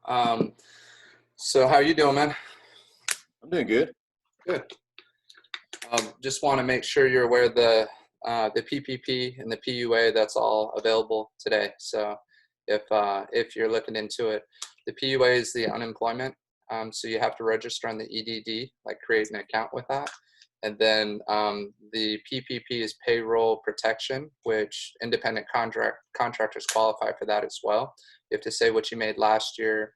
So how you doing, man? I'm doing good. Good. Just want to make sure you're aware of the PPP and the PUA. That's all available today. So if you're looking into it, the PUA is the unemployment. So you have to register on the EDD, like create an account with that. And then the PPP is payroll protection, which independent contractors qualify for that as well. You have to say what you made last year,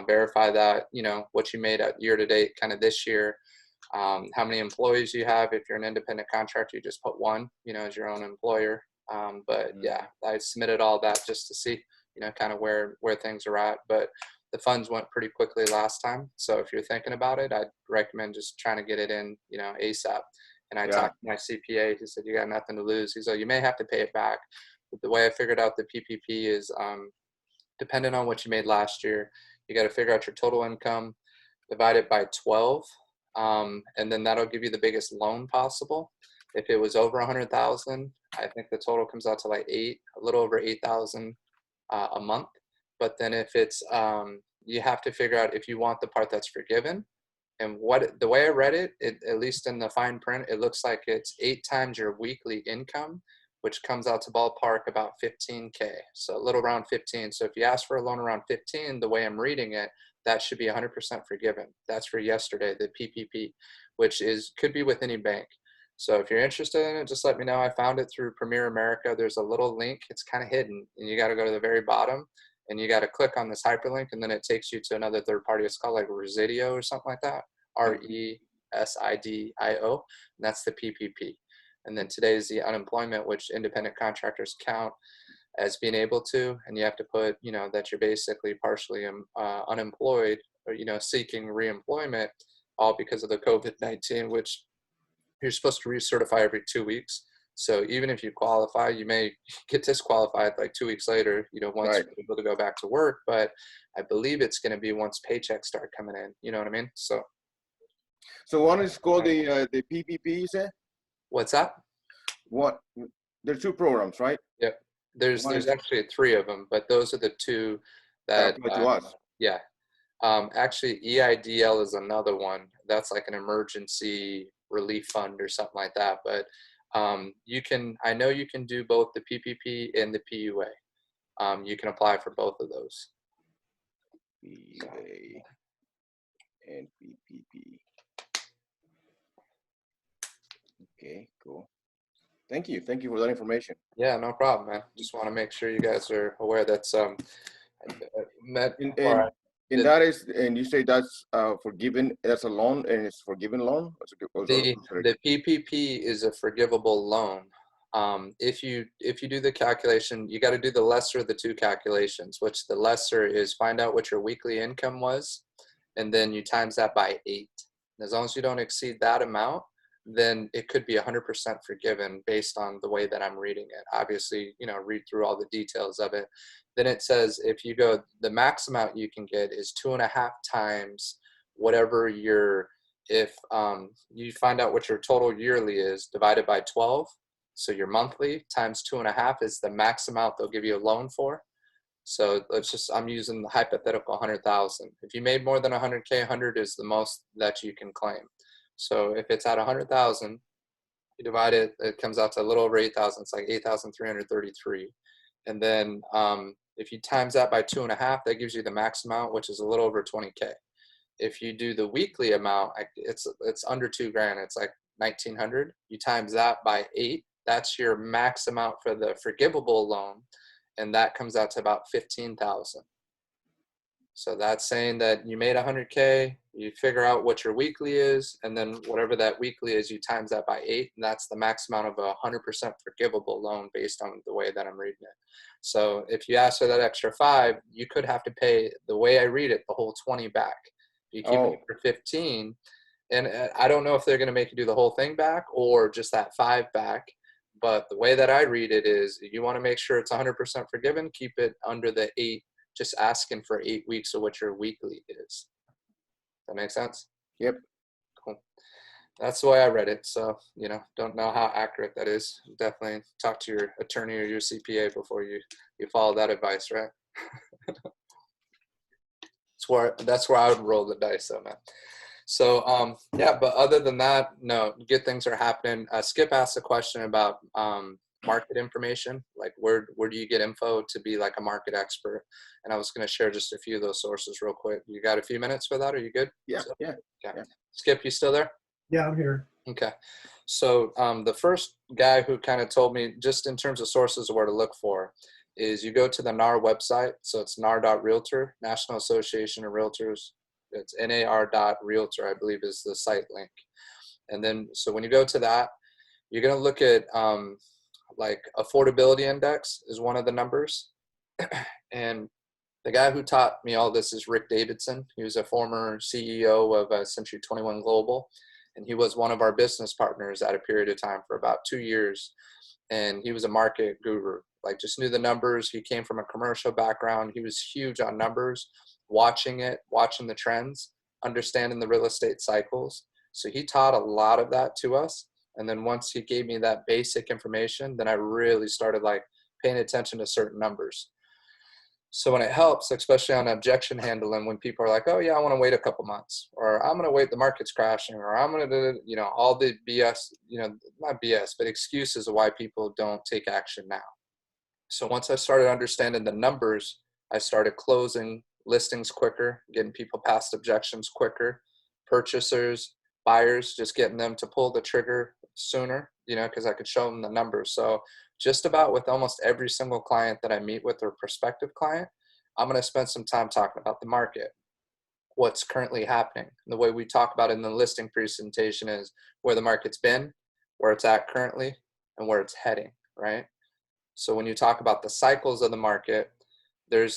verify that, what you made at year to date, kind of this year, how many employees you have. If you're an independent contractor, you just put one, as your own employer. But yeah, I submitted all that just to see, kind of where things are at. But the funds went pretty quickly last time. So if you're thinking about it, I'd recommend just trying to get it in, ASAP. And I talked to my CPA. He said, you got nothing to lose. He said, you may have to pay it back. But the way I figured out the PPP is depending on what you made last year, you got to figure out your total income, divide it by 12. And then that'll give you the biggest loan possible. If it was over 100,000, I think the total comes out to like a little over 8,000 a month. But then if it's, you have to figure out if you want the part that's forgiven. And the way I read it, at least in the fine print, it looks like it's 8 times your weekly income, which comes out to ballpark about 15K. So a little around 15. So if you ask for a loan around 15, the way I'm reading it, that should be 100% forgiven. That's for yesterday, the PPP, which could be with any bank. So if you're interested in it, just let me know. I found it through Premier America. There's a little link. It's kind of hidden, and you got to go to the very bottom, and you got to click on this hyperlink, and then it takes you to another third party. It's called like Residio or something like that. RESIDIO, and that's the PPP. And then today is the unemployment, which independent contractors count as being able to, and you have to put, that you're basically partially unemployed or, seeking reemployment, all because of the COVID-19, which you're supposed to recertify every 2 weeks. So even if you qualify, you may get disqualified like 2 weeks later, once you're able to go back to work. But I believe it's going to be once paychecks start coming in. You know what I mean? So one is called the PPP, you said? What's that? What? There's 2 programs, right? Yep. There's actually 3 of them, but those are the 2 that apply to us. Yeah. Actually, EIDL is another one. That's like an emergency relief fund or something like that. But I know you can do both the PPP and the PUA. You can apply for both of those. PUA and PPP. Okay, cool. Thank you for that information. Yeah, no problem, man. Just want to make sure you guys are aware that's and that is, and you say that's forgiven. That's a loan, and it's forgiven loan. The PPP is a forgivable loan. If you do the calculation, you got to do the lesser of the 2 calculations, which the lesser is find out what your weekly income was, and then you times that by 8. As long as you don't exceed that amount, then it could be 100% forgiven based on the way that I'm reading it. Obviously, read through all the details of it. Then it says if you go, the max amount you can get is 2.5 times whatever if you find out what your total yearly is divided by 12. So your monthly times 2.5 is the max amount they'll give you a loan for. So I'm using the hypothetical 100,000. If you made more than 100K, 100 is the most that you can claim. So if it's at 100,000, you divide it, it comes out to a little over 8,000. It's like 8,333. And then if you times that by 2.5, that gives you the max amount, which is a little over 20K. If you do the weekly amount, it's under $2,000. It's like 1,900. You times that by 8. That's your max amount for the forgivable loan, and that comes out to about 15,000. So that's saying that you made 100K, you figure out what your weekly is, and then whatever that weekly is, you times that by 8, and that's the max amount of a 100% forgivable loan based on the way that I'm reading it. So if you ask for that extra 5, you could have to pay, the way I read it, the whole 20 back. You keep it for 15, and I don't know if they're going to make you do the whole thing back or just that 5 back. But the way that I read it is, you want to make sure it's 100% forgiven, keep it under the 8. Just asking for 8 weeks of what your weekly is. That make sense? Yep. Cool. That's the way I read it. So, don't know how accurate that is. Definitely talk to your attorney or your CPA before you follow that advice, right? That's where I would roll the dice, though, man. So yeah, but other than that, no, good things are happening. Skip asked a question about market information, like where do you get info to be like a market expert? And I was going to share just a few of those sources real quick. You got a few minutes for that? Are you good? Yeah, So, yeah, yeah. yeah. Skip, you still there? Yeah, I'm here. Okay. So the first guy who kind of told me just in terms of sources of where to look for is you go to the NAR website. So it's nar.realtor, National Association of Realtors. It's nar.realtor, I believe is the site link. And then, so when you go to that, you're going to look at like affordability index is one of the numbers. And the guy who taught me all this is Rick Davidson. He was a former CEO of Century 21 Global. And he was one of our business partners at a period of time for about 2 years. And he was a market guru, like just knew the numbers. He came from a commercial background. He was huge on numbers, watching the trends, understanding the real estate cycles. So he taught a lot of that to us. And then once he gave me that basic information, then I really started like paying attention to certain numbers. So when it helps, especially on objection handling, when people are like, oh yeah, I want to wait a couple months, or I'm going to wait, the market's crashing, or I'm going to, all the BS, not BS, but excuses of why people don't take action now. So once I started understanding the numbers, I started closing listings quicker, getting people past objections quicker, purchasers, buyers, just getting them to pull the trigger sooner, because I could show them the numbers. So just about with almost every single client that I meet with or prospective client, I'm going to spend some time talking about the market, what's currently happening. And the way we talk about it in the listing presentation is where the market's been, where it's at currently, and where it's heading, right? So when you talk about the cycles of the market,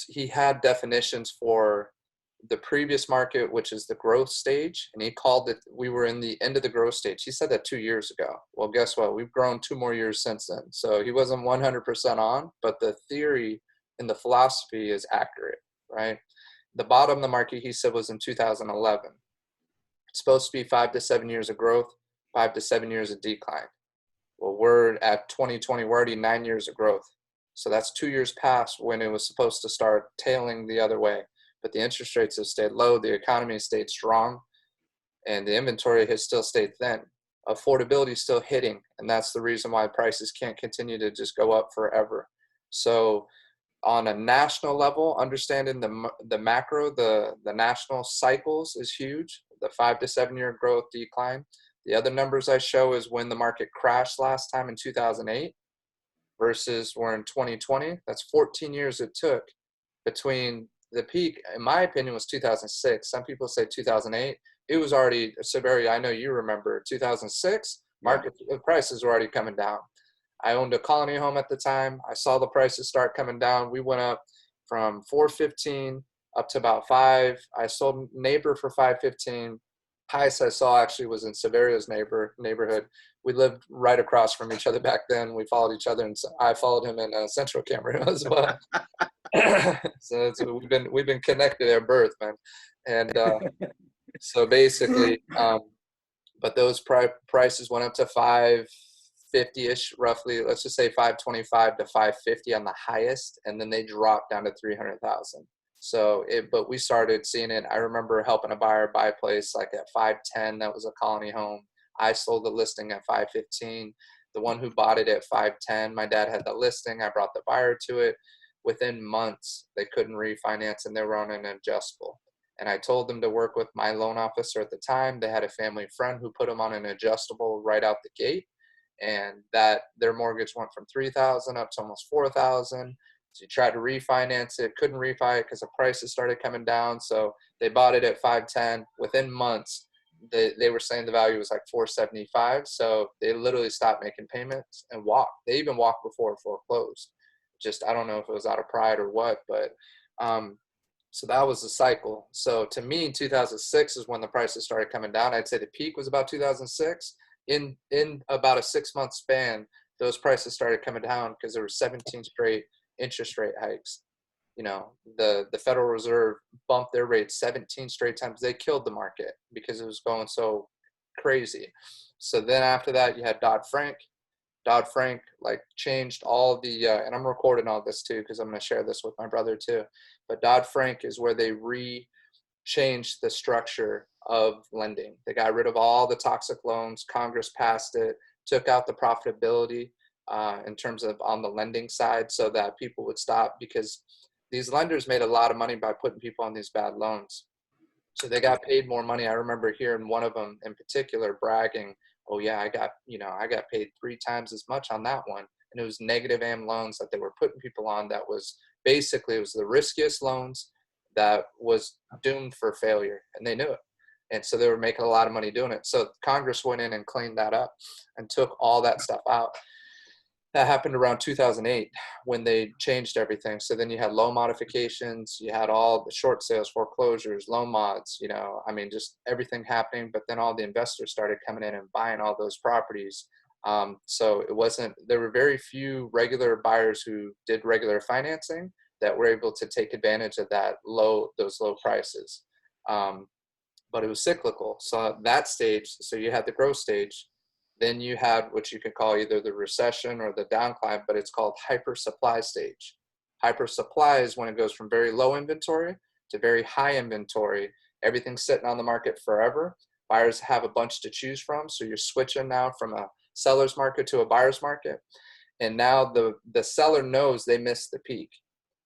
he had definitions for the previous market, which is the growth stage, and he called it, we were in the end of the growth stage. He said that 2 years ago. Well, guess what? We've grown 2 more years since then. So he wasn't 100% on, but the theory and the philosophy is accurate, right? The bottom of the market, he said, was in 2011. It's supposed to be 5 to 7 years of growth, 5 to 7 years of decline. Well, we're at 2020, we're already 9 years of growth. So that's 2 years past when it was supposed to start tailing the other way. But the interest rates have stayed low, the economy has stayed strong, and the inventory has still stayed thin. Affordability is still hitting, and that's the reason why prices can't continue to just go up forever. So on a national level, understanding the macro, the national cycles is huge, the 5 to 7 year growth decline. The other numbers I show is when the market crashed last time in 2008 versus we're in 2020. That's 14 years it took between the peak, in my opinion, was 2006. Some people say 2008. It was already severity. I know you remember 2006, market prices were already coming down. I owned a colony home at the time. I saw the prices start coming down. We went up from 415 up to about 5. I sold neighbor for 515. Highest I saw actually was in Severio's neighborhood. We lived right across from each other back then. We followed each other, and I followed him in Central Cameroon as well. So we've been connected at birth, man. And so basically, but those prices went up to 550-ish, roughly. Let's just say 525 to 550 on the highest, and then they dropped down to 300,000. So but we started seeing it. I remember helping a buyer buy a place like at 510. That was a colony home. I sold the listing at 515. The one who bought it at 510, my dad had the listing. I brought the buyer to it. Within months, they couldn't refinance, and they were on an adjustable. And I told them to work with my loan officer at the time. They had a family friend who put them on an adjustable right out the gate, and that their mortgage went from $3,000 up to almost $4,000. So you tried to refinance it, couldn't refi it because the prices started coming down. So they bought it at 510. Within months, they were saying the value was like 475. So they literally stopped making payments and walked. They even walked before it foreclosed. Just, I don't know if it was out of pride or what, but so that was the cycle. So to me, 2006 is when the prices started coming down. I'd say the peak was about 2006. In about a 6-month span, those prices started coming down because there were 17 straight interest rate hikes. The Federal Reserve bumped their rates 17 straight times. They killed the market because it was going so crazy. So then after that, you had Dodd-Frank. Dodd-Frank like changed all the, and I'm recording all this too because I'm going to share this with my brother too. But Dodd-Frank is where they changed the structure of lending. They got rid of all the toxic loans. Congress passed it, took out the profitability in terms of on the lending side, so that people would stop, because these lenders made a lot of money by putting people on these bad loans. So they got paid more money. I remember hearing one of them in particular bragging, "Oh yeah, I got paid 3 times as much on that one." And it was negative AM loans that they were putting people on. That was basically, it was the riskiest loans that was doomed for failure, and they knew it. And so they were making a lot of money doing it. So Congress went in and cleaned that up and took all that stuff out. That happened around 2008 when they changed everything. So then you had loan modifications, you had all the short sales, foreclosures, loan mods, I mean, just everything happening. But then all the investors started coming in and buying all those properties. So there were very few regular buyers who did regular financing that were able to take advantage of those low prices. But it was cyclical. So that stage, so you had the growth stage. Then you had what you could call either the recession or the downcline, but it's called hypersupply stage. Hypersupply is when it goes from very low inventory to very high inventory. Everything's sitting on the market forever. Buyers have a bunch to choose from. So you're switching now from a seller's market to a buyer's market. And now the seller knows they missed the peak.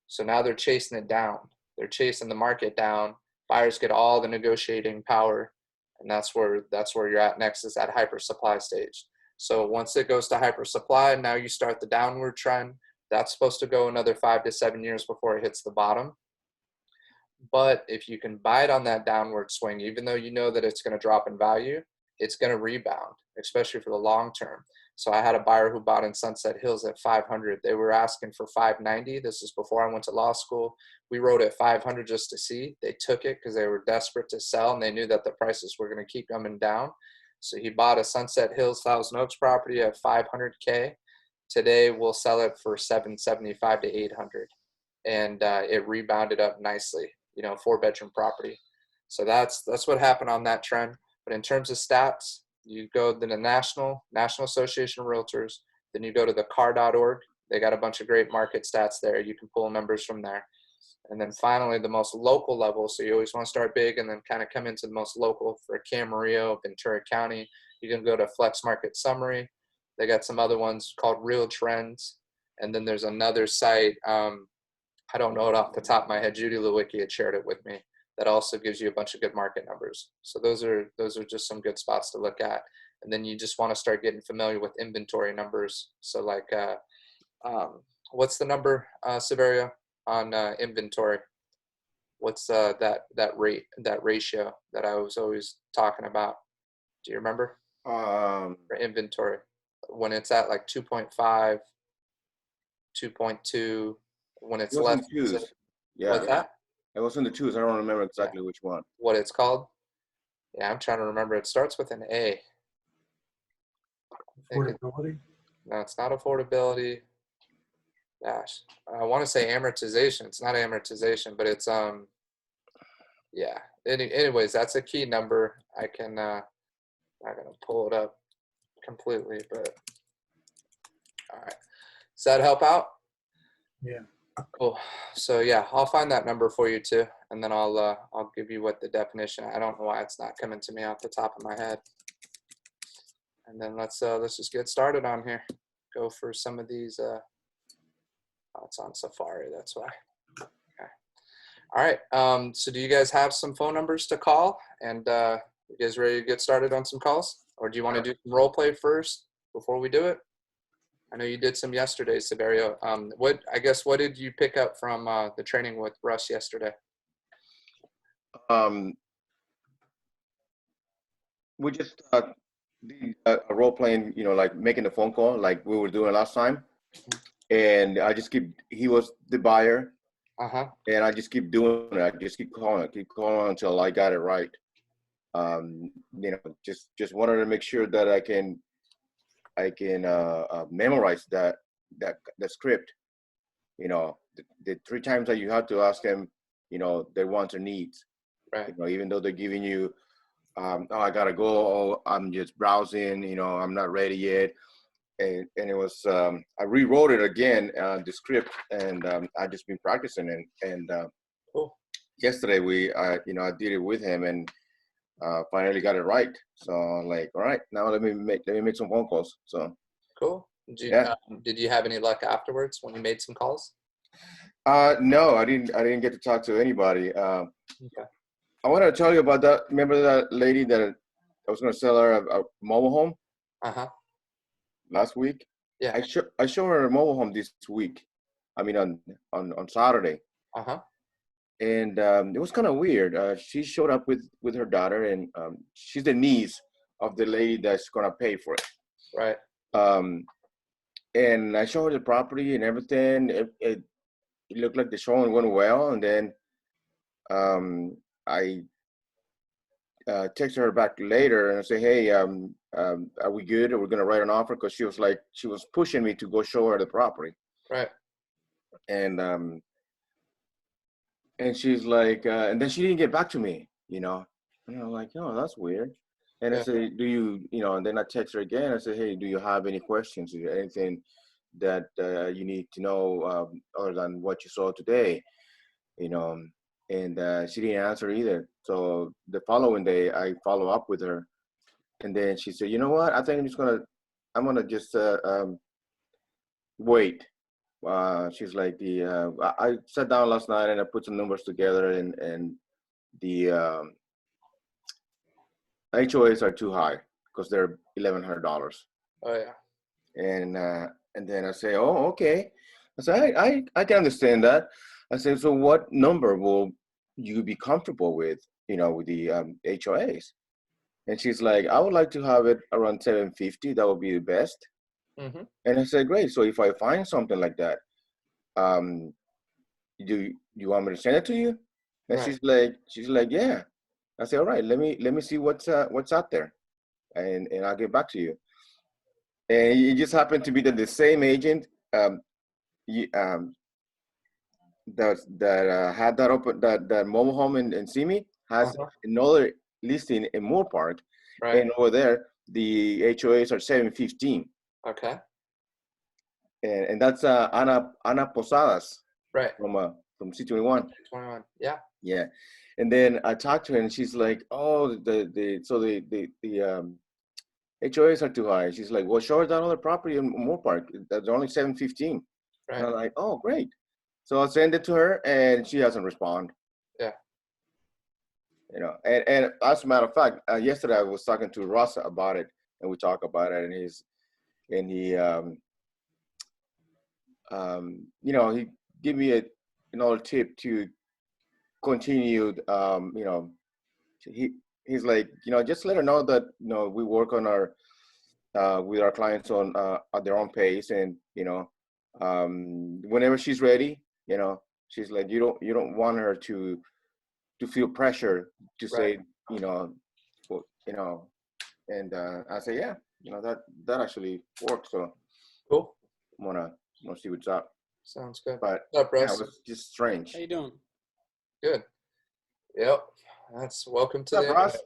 So now they're chasing it down. They're chasing the market down. Buyers get all the negotiating power. And that's where you're at next, is that hypersupply stage. So once it goes to hypersupply, now you start the downward trend. That's supposed to go another 5 to 7 years before it hits the bottom. But if you can buy it on that downward swing, even though you know that it's going to drop in value, it's going to rebound, especially for the long term. So I had a buyer who bought in Sunset Hills at 500. They were asking for 590. This is before I went to law school. We wrote at 500 just to see. They took it because they were desperate to sell, and they knew that the prices were going to keep coming down. So he bought a Sunset Hills, Thousand Oaks property at 500K. Today we'll sell it for 775 to 800, and it rebounded up nicely. 4-bedroom property. So that's what happened on that trend. But in terms of stats, you go to the National Association of Realtors, then you go to the car.org. They got a bunch of great market stats there. You can pull numbers from there. And then finally, the most local level. So you always want to start big and then kind of come into the most local for Camarillo, Ventura County. You can go to Flex Market Summary. They got some other ones called Real Trends. And then there's another site. I don't know it off the top of my head. Judy Lewicki had shared it with me. That also gives you a bunch of good market numbers. So those are just some good spots to look at. And then you just want to start getting familiar with inventory numbers. So like, what's the number, Severio, on inventory? What's that ratio that I was always talking about? Do you remember? For inventory, when it's at like 2.5, 2.2, when it's less. Yeah. What's that? It was in the twos. I don't remember exactly which one. What it's called? Yeah, I'm trying to remember. It starts with an A. Affordability? No, it's not affordability. Gosh, I want to say amortization. It's not amortization, but it's yeah. Anyways, that's a key number. I can not gonna pull it up completely, but all right. Does that help out? Yeah. Cool. So yeah, I'll find that number for you too, and then I'll give you what the definition. I don't know why it's not coming to me off the top of my head. And then let's just get started on here. Go for some of these. Oh, it's on Safari. That's why. Okay. All right. So do you guys have some phone numbers to call? And you guys ready to get started on some calls, or do you want to do some role play first before we do it? I know you did some yesterday, Severio. What did you pick up from the training with Russ yesterday? We just did a role playing, like making a phone call like we were doing last time. And he was the buyer. And I just keep doing it. I just keep calling until I got it right. Just wanted to make sure that I can memorize that script. The 3 times that you have to ask them, their wants or needs. Right. Even though they're giving you, oh, I gotta go. Oh, I'm just browsing. I'm not ready yet. And it was I rewrote it again, the script, and I just been practicing and cool. yesterday I did it with him and finally got it right. So like, all right, now let me make some phone calls. So cool. Did you have any luck afterwards when you made some calls? No, I didn't get to talk to anybody. Okay. I wanted to tell you about that. Remember that lady that I was going to sell her a mobile home last week? Yeah. I showed her a mobile home this week. I mean on Saturday. And it was kind of weird. She showed up with her daughter, and she's the niece of the lady that's going to pay for it. Right. And I showed her the property and everything. It looked like the showing went well, and then I texted her back later and I say, hey, are we good? Are we going to write an offer? Because she was pushing me to go show her the property. Right. And she's like, and then she didn't get back to me, And I'm like, oh, that's weird. And I said, and then I text her again. I said, hey, do you have any questions? Is there anything that you need to know other than what you saw today? And she didn't answer either. So the following day, I follow up with her, and then she said, "You know what? I think I'm gonna just wait." She's like, I sat down last night and I put some numbers together, and the HOAs are too high because they're $1,100. Oh yeah. And then I say, "Oh, okay." I said, I can understand that. I said, "So what number will you be comfortable with, with the HOAs?" And she's like, "I would like to have it around 750. That would be the best." And I said, "Great. So if I find something like that, do you want me to send it to you?" And she's like, "Yeah." I said, "All right. Let me see what's out there, and I'll get back to you." And it just happened to be that the same agent that had that mobile home in Simi has another listing in Moore Park, and over there the HOAs are 715. Okay. And that's Ana Posadas, right, from C21. 21. Yeah. Yeah, and then I talked to her, and she's like, "Oh, the HOAs are too high." She's like, "Well, show her that other property in Moore Park. That's only 715." Right. And I'm like, "Oh, great." So I send it to her, and she doesn't respond. Yeah. And as a matter of fact, yesterday I was talking to Russ about it, and we talked about it, and he he gave me another tip to continue. He's like, just let her know that we work on our with our clients on at their own pace, and whenever she's ready, she's like, you don't want her to feel pressure to say, and I say, yeah, that actually works. So cool. I'm gonna see what's up. Sounds good. But what's up, Russ? Yeah, it was just strange. How you doing? Good. Yep. That's welcome to What's up, Russ?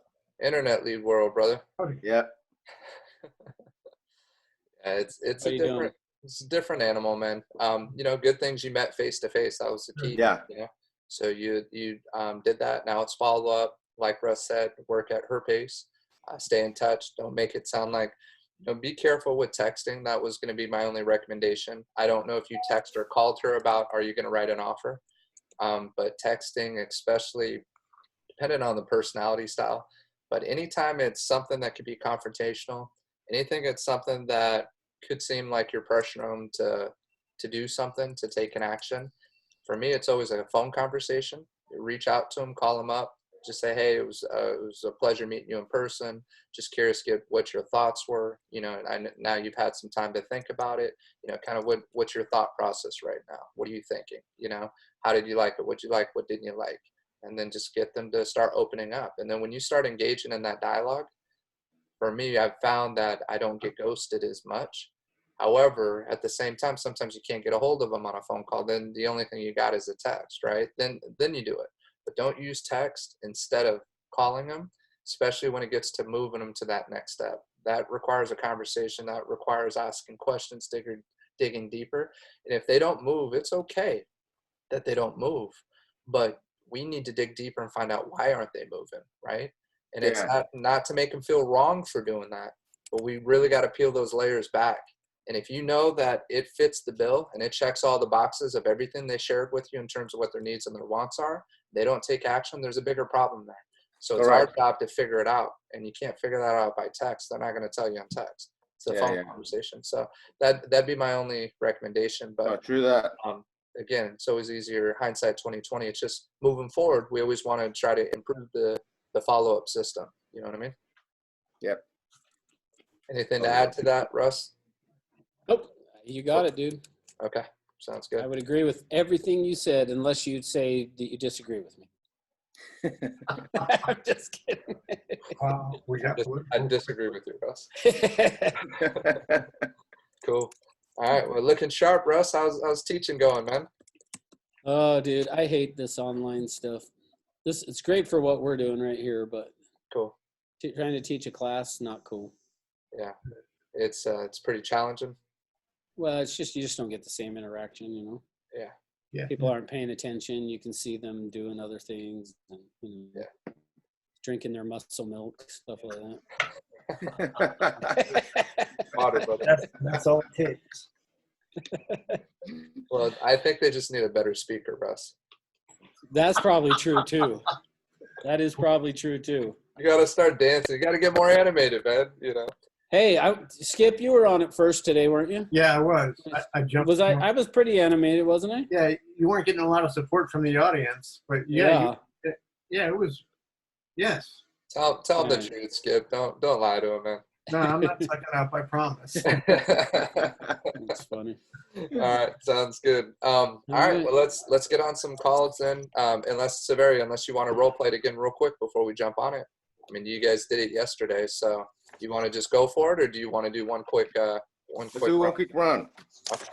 internet lead world, brother. Yeah. Yeah, it's a different animal, man. Good things you met face to face. That was the key. Yeah. So you did that. Now it's follow up, like Russ said, work at her pace. Stay in touch. Don't make it sound like, be careful with texting. That was going to be my only recommendation. I don't know if you text or called her about, are you going to write an offer? But texting, especially depending on the personality style, but anytime it's something that could be confrontational, anything it's something that could seem like you're pressuring them to do something, to take an action. For me, it's always a phone conversation. You reach out to them, call them up, just say, hey, it was a pleasure meeting you in person. Just curious to get what your thoughts were. Now you've had some time to think about it. Kind of what's your thought process right now? What are you thinking? How did you like it? What'd you like? What didn't you like? And then just get them to start opening up. And then when you start engaging in that dialogue, for me, I've found that I don't get ghosted as much. However, at the same time, sometimes you can't get a hold of them on a phone call. Then the only thing you got is a text, right? Then you do it. But don't use text instead of calling them, especially when it gets to moving them to that next step. That requires a conversation. That requires asking questions, digging deeper. And if they don't move, it's okay that they don't move. But we need to dig deeper and find out why aren't they moving, right? And it's Yeah. not to make them feel wrong for doing that, but we really got to peel those layers back. And if you know that it fits the bill and it checks all the boxes of everything they shared with you in terms of what their needs and their wants are, they don't take action, there's a bigger problem there. So it's our job to figure it out, and you can't figure that out by text. They're not going to tell you on text. It's a phone conversation. So that'd be my only recommendation. But true that. Again, it's always easier. Hindsight 2020. It's just moving forward. We always want to try to improve the follow-up system. You know what I mean? Yep. Anything to add to that, Russ? Nope. You got it, dude. Okay. Sounds good. I would agree with everything you said, unless you'd say that you disagree with me. I'm just kidding. I disagree with you, Russ. Cool. All right. Well, looking sharp, Russ. How's teaching going, man? Oh, dude, I hate this online stuff. It's great for what we're doing right here, but cool. Trying to teach a class, not cool. Yeah, it's pretty challenging. Well, it's just you just don't get the same interaction, you know. Yeah. Yeah. People aren't paying attention. You can see them doing other things, and, drinking their muscle milk, stuff like that. That's all it takes. Well, I think they just need a better speaker, Russ. That's probably true too. That is probably true too. You got to start dancing. You got to get more animated, man. You know. Hey, Skip, you were on it first today, weren't you? Yeah, I was. I jumped. I was pretty animated, wasn't I? Yeah, you weren't getting a lot of support from the audience, but it was. Yes. Tell him the truth, Skip. Don't lie to him, man. No, I'm not sucking up. I promise. That's funny. All right, sounds good. All right, well let's get on some calls then. Unless you want to role play it again real quick before we jump on it. I mean, you guys did it yesterday, so you want to just go for it, or do you want to do one quick one quick run? Okay.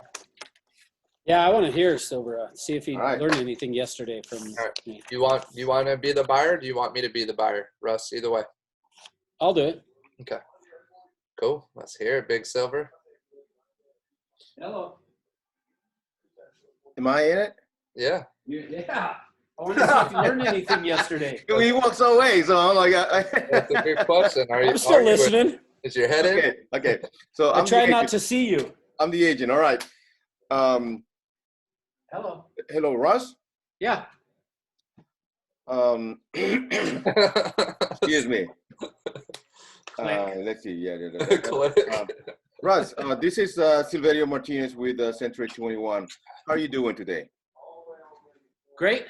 Yeah, I want to hear Silver. See if he learned anything yesterday from me. You want to be the buyer? Or do you want me to be the buyer, Russ? Either way. I'll do it. Okay. Cool. Let's hear it, Big Silver. Hello. Am I in it? Yeah. Yeah. I want to see if you learned anything yesterday. He walks away, so I'm like, that's a good question. I'm still listening. Is your head in? Okay. So I try not to see you. I'm the agent. All right. Hello. Hello, Russ. Yeah. Excuse me. Let's see. Yeah. Russ, this is Silverio Martinez with Century 21. How are you doing today? Great.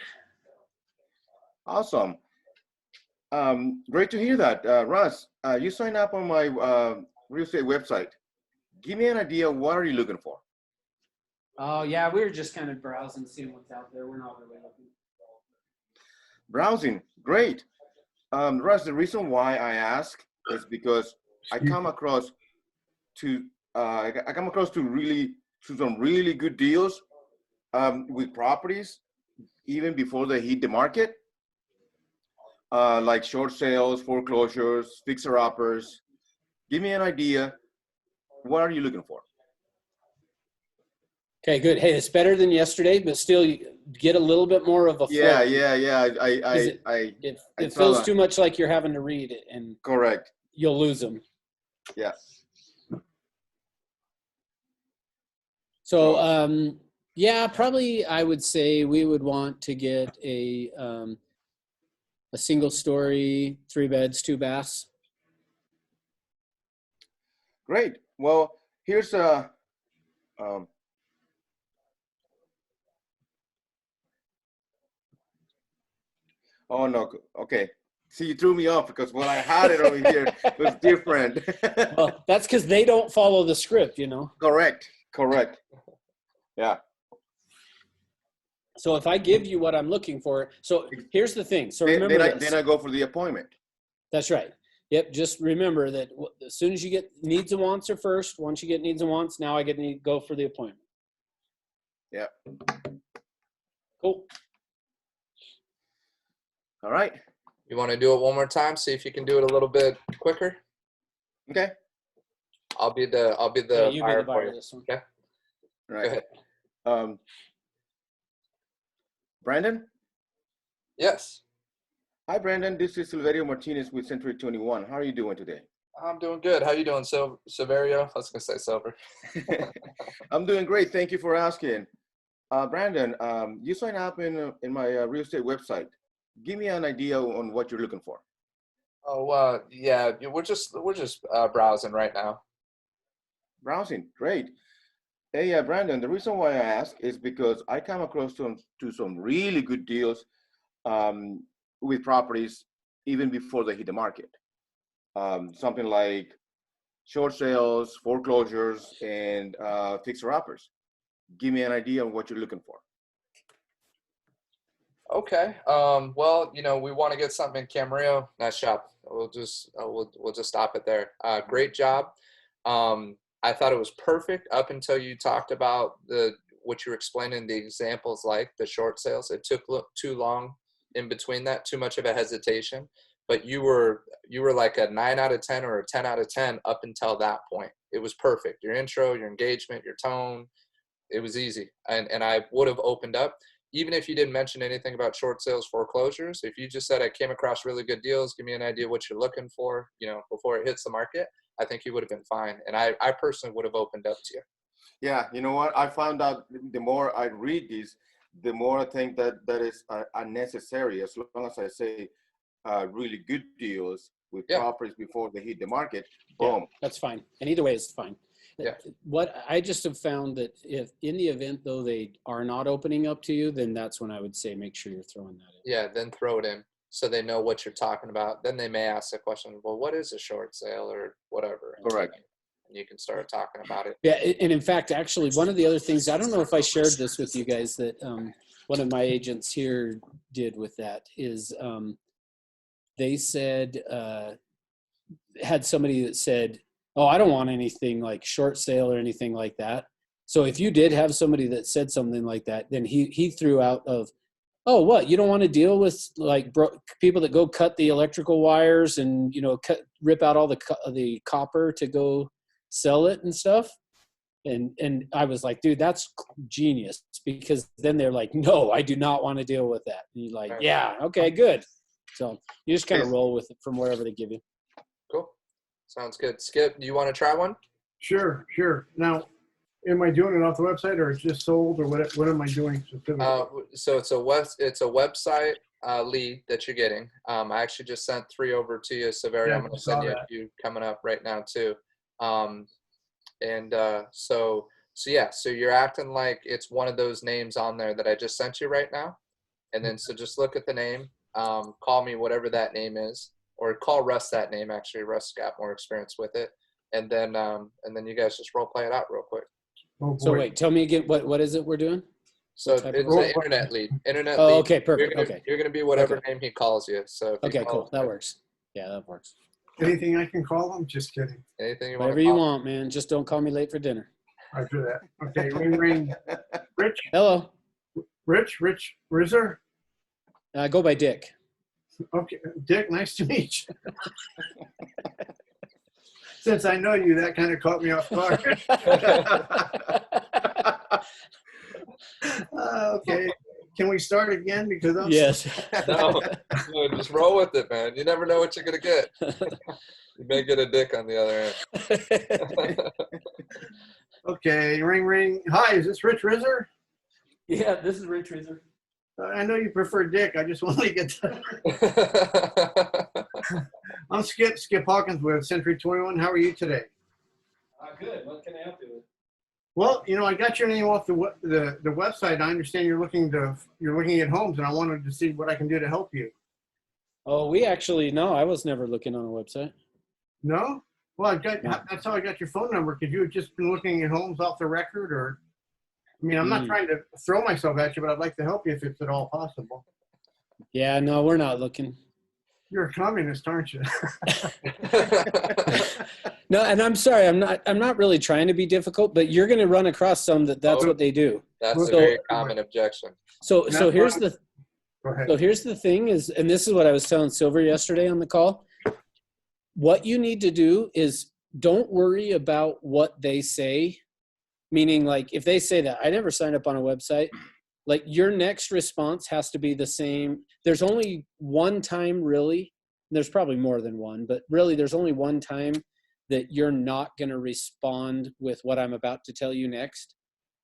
Awesome. Great to hear that. Russ, you signed up on my real estate website. Give me an idea. What are you looking for? Oh, yeah. We were just kind of browsing, seeing what's out there. We're not really looking. Browsing. Great. Russ, the reason why I ask is because I come across to some really good deals with properties even before they hit the market, like short sales, foreclosures, fixer-uppers. Give me an idea. What are you looking for? Okay, good. Hey, it's better than yesterday, but still you get a little bit more of a flow. Yeah. It feels too much like you're having to read it, and correct. You'll lose them. Yeah. So, yeah, probably I would say we would want to get a single story, 3 beds, 2 baths. Great. Well, here's a oh no. Okay. See, you threw me off because when I had it over here was different. Well, that's because they don't follow the script, you know. Correct. Yeah. So if I give you what I'm looking for, so here's the thing. So remember then I go for the appointment. That's right. Yep. Just remember that as soon as you get needs and wants are first. Once you get needs and wants, now I get to go for the appointment. Yeah. Cool. All right. You want to do it one more time? See if you can do it a little bit quicker. Okay. I'll be the you buyer be the buyer for you. this one. Okay. All right. Brandon? Yes. Hi, Brandon. This is Silverio Martinez with Century 21. How are you doing today? I'm doing good. How you doing, Silverio? I was going to say Silver. I'm doing great. Thank you for asking. Brandon, you signed up in my real estate website. Give me an idea on what you're looking for. Oh, yeah, we're just browsing right now. Browsing, great. Hey, Brandon, the reason why I ask is because I come across to some really good deals with properties even before they hit the market. Something like short sales, foreclosures, and fixer-uppers. Give me an idea of what you're looking for. Okay. Well, we want to get something in Camarillo. Nice job. We'll just stop it there. Great job. I thought it was perfect up until you talked about what you were explaining, the examples like the short sales. It took too long in between that, too much of a hesitation. But you were like a 9 out of 10 or a 10 out of 10 up until that point. It was perfect. Your intro, your engagement, your tone, it was easy. And I would have opened up, even if you didn't mention anything about short sales, foreclosures. If you just said, I came across really good deals, give me an idea what you're looking for, before it hits the market, I think you would have been fine. And I personally would have opened up to you. Yeah, you know what? I found out the more I read these, the more I think that is unnecessary. As long as I say really good deals with properties before they hit the market, boom. Yeah, that's fine. And either way, it's fine. Yeah. What I just have found that if in the event though they are not opening up to you, then that's when I would say make sure you're throwing that in. Yeah, then throw it in so they know what you're talking about. Then they may ask the question, well, what is a short sale or whatever? Correct. And you can start talking about it. Yeah, and in fact, actually, one of the other things, I don't know if I shared this with you guys, that one of my agents here did with that is they said, had somebody that said, oh, I don't want anything like short sale or anything like that. So if you did have somebody that said something like that, then he threw out of, oh, what, you don't want to deal with like people that go cut the electrical wires and, rip out all the copper to go sell it and stuff. And I was like, dude, that's genius, because then they're like, no, I do not want to deal with that. And you're like, yeah, okay, good. So you just kind of roll with it from wherever they give you. Cool. Sounds good. Skip, do you want to try one? Sure. Now, am I doing it off the website, or it's just sold, or what am I doing specifically? So it's a website lead that you're getting. I actually just sent 3 over to you, Severio. Yeah, I'm going to send you a few coming up right now too. So you're acting like it's one of those names on there that I just sent you right now. And then, so just look at the name, call me whatever that name is, or call Russ that name. Actually, Russ got more experience with it. And then you guys just role play it out real quick. Oh, so wait, tell me again, what is it we're doing? So it's an internet lead. Internet lead. Okay, perfect. You're gonna be whatever name he calls you. So cool. That works. Yeah, that works. Anything I can call them? Just kidding. Anything you Whatever you want, man. Just don't call me late for dinner. I do that. Okay, ring. Rich. Hello. Rich Rizzer. Go by Dick. Okay, Dick. Nice to meet you. Since I know you, that kind of caught me off guard. Okay. Can we start again? Because I'm yes. No, just roll with it, man. You never know what you're gonna get. You may get a Dick on the other end. Okay, ring. Hi, is this Rich Rizzer? Yeah, this is Rich Rizzer. I know you prefer Dick. I just want to get that. I'm Skip Hawkins with Century 21. How are you today? Good. What can I help you with? Well, I got your name off the website. I understand you're looking at homes, and I wanted to see what I can do to help you. Oh, no, I was never looking on a website. No? Well, that's how I got your phone number, because you had just been looking at homes off the record, or, I'm not trying to throw myself at you, but I'd like to help you if it's at all possible. Yeah, no, we're not looking. You're a communist, aren't you? No, and I'm sorry, I'm not really trying to be difficult, but you're going to run across some that's what they do. That's a very common objection. So here's the thing is, and this is what I was telling Silver yesterday on the call. What you need to do is don't worry about what they say. Meaning, like, if they say that I never signed up on a website, like your next response has to be the same. There's only one time really, there's probably more than one, but really there's only one time that you're not going to respond with what I'm about to tell you next.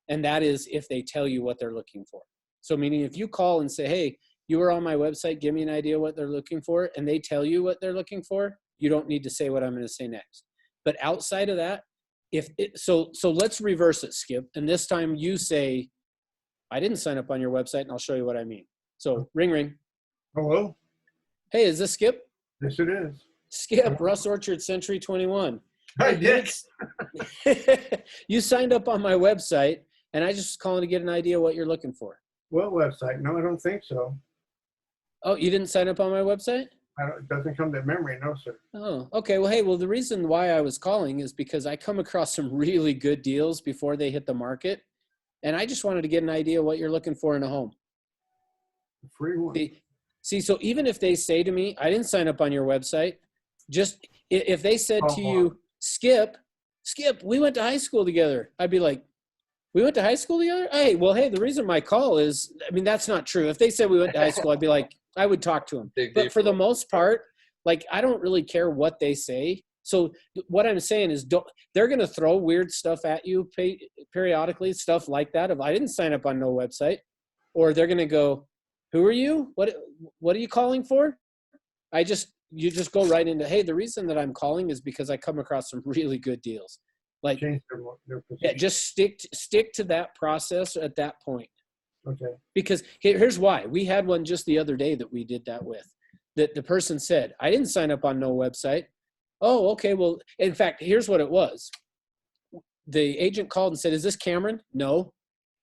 And that is if they tell you what they're looking for. So meaning if you call and say, hey, you were on my website, give me an idea what they're looking for, and they tell you what they're looking for, you don't need to say what I'm going to say next. But outside of that, so let's reverse it, Skip. And this time you say, I didn't sign up on your website, and I'll show you what I mean. So ring, ring. Hello? Hey, is this Skip? Yes, it is. Skip, Russ Orchard, Century 21. Hi, Dick. You signed up on my website, and I just was calling to get an idea what you're looking for. What website? No, I don't think so. Oh, you didn't sign up on my website? It doesn't come to memory, no, sir. Oh, okay. Well, hey, the reason why I was calling is because I come across some really good deals before they hit the market, and I just wanted to get an idea what you're looking for in a home. The free one. See, so even if they say to me, I didn't sign up on your website, just if they said to you, Skip, we went to high school together, I'd be like, we went to high school together? Hey, the reason my call is, I mean, that's not true. If they said we went to high school, I'd be like, I would talk to them. But for the most part, like, I don't really care what they say. So what I'm saying is they're going to throw weird stuff at you periodically, stuff like that. If I didn't sign up on no website, or they're going to go, who are you? What are you calling for? You just go right into, hey, the reason that I'm calling is because I come across some really good deals. Like, yeah, just stick to that process at that point. Okay. Because here's why. We had one just the other day that we did that with. That the person said, I didn't sign up on no website. Oh, okay. Well, in fact, here's what it was. The agent called and said, is this Cameron? No.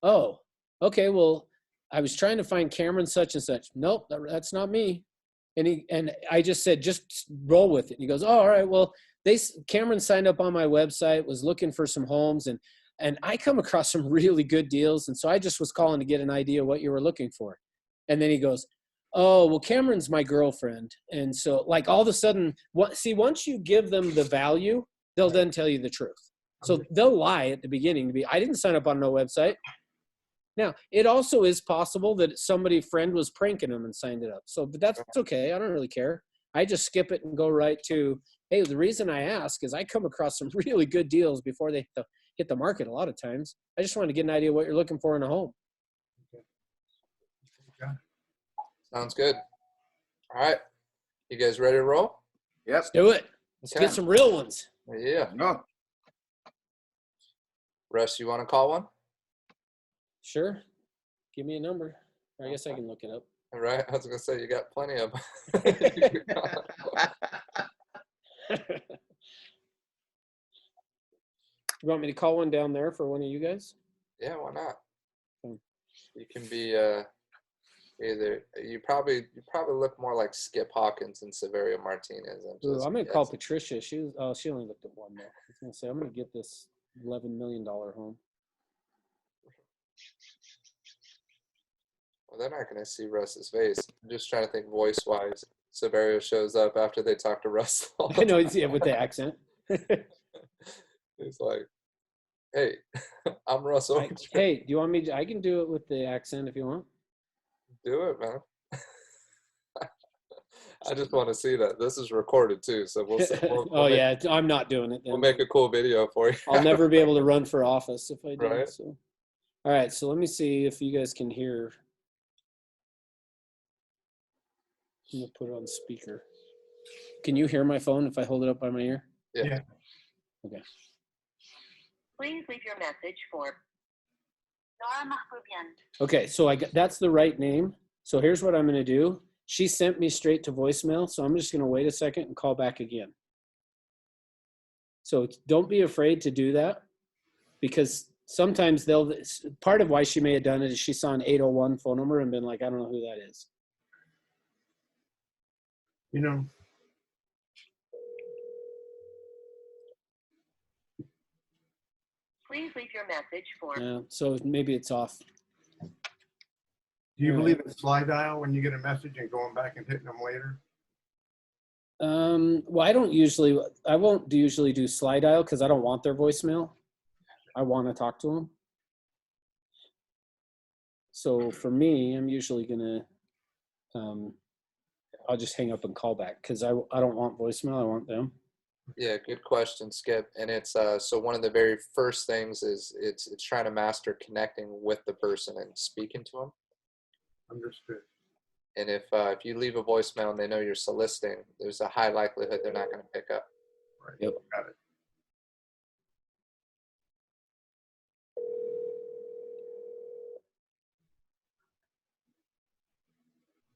Oh, okay. Well, I was trying to find Cameron such and such. Nope, that's not me. And I just said, just roll with it. And he goes, oh, all right. Well, Cameron signed up on my website, was looking for some homes, and I come across some really good deals. And so I just was calling to get an idea what you were looking for. And then he goes, oh, well, Cameron's my girlfriend. And so, like, all of a sudden, once you give them the value, they'll then tell you the truth. So they'll lie at the beginning I didn't sign up on no website. Now, it also is possible that friend was pranking them and signed it up. But that's okay. I don't really care. I just skip it and go right to, hey, the reason I ask is I come across some really good deals before they hit the market a lot of times. I just want to get an idea what you're looking for in a home. Okay. Sounds good. All right. You guys ready to roll? Yep. Let's do it. Let's get some real ones. Yeah. No. Russ, you want to call one? Sure. Give me a number. Or I guess I can look it up. All right. I was going to say, you got plenty of. You want me to call one down there for one of you guys? Yeah, why not? Hmm. You can be either you probably look more like Skip Hawkins and Severio Martinez. I'm gonna call Patricia. She only looked at one though. I was gonna say I'm gonna get this $11 million home. Well, they're not gonna see Russ's face. I'm just trying to think voice wise. Severio shows up after they talk to Russ. I know, yeah, with the accent. He's like, hey, I'm Russ Orchard. Hey, do you want me? I can do it with the accent if you want. Do it, man. I just want to see that. This is recorded too, so we'll see. Yeah, I'm not doing it then. We'll make a cool video for you. I'll never be able to run for office if I do. Right. So, all right. So let me see if you guys can hear. I'm gonna put it on speaker. Can you hear my phone if I hold it up by my ear? Yeah. Okay. Please leave your message for Nora Mahboubian. Okay, so that's the right name. So here's what I'm going to do. She sent me straight to voicemail, so I'm just going to wait a second and call back again. So don't be afraid to do that, because sometimes part of why she may have done it is she saw an 801 phone number and been like, I don't know who that is. You know, please leave your message for. Yeah, so maybe it's off. do you believe in slide dial when you get a message and going back and hitting them later? Well, I won't usually do slide dial because I don't want their voicemail. I want to talk to them. So for me, I'm usually gonna, I'll just hang up and call back because I don't want voicemail. I want them. Yeah, good question, Skip. And it's so one of the very first things is it's trying to master connecting with the person and speaking to them. Understood. And if you leave a voicemail and they know you're soliciting, there's a high likelihood they're not going to pick up. Right. Yep. Got it.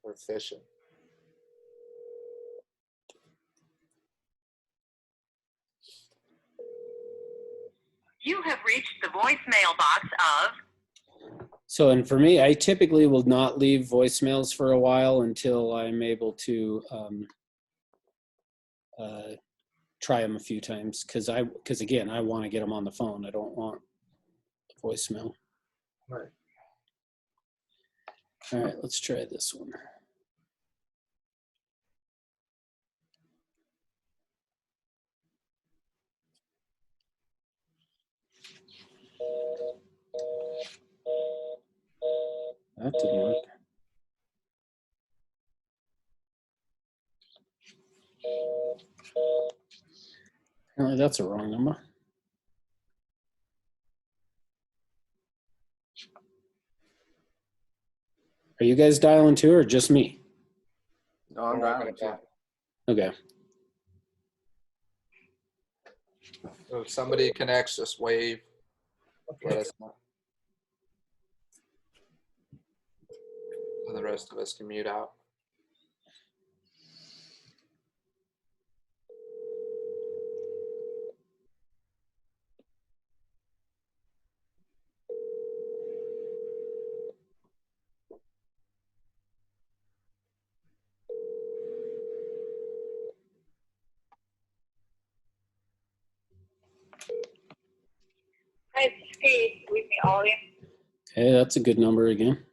Or fishing. You have reached the voicemail box of. So, and for me, I typically will not leave voicemails for a while until I'm able to try them a few times because again, I want to get them on the phone. I don't want voicemail. Right. All right, let's try this one. That didn't work. Apparently that's a wrong number. Are you guys dialing too or just me? No, I'm not. Okay. So if somebody connects, just wave. Let us know. And the rest of us can mute out. Hi, Steve. With me, Ollie. Hey, that's a good number again.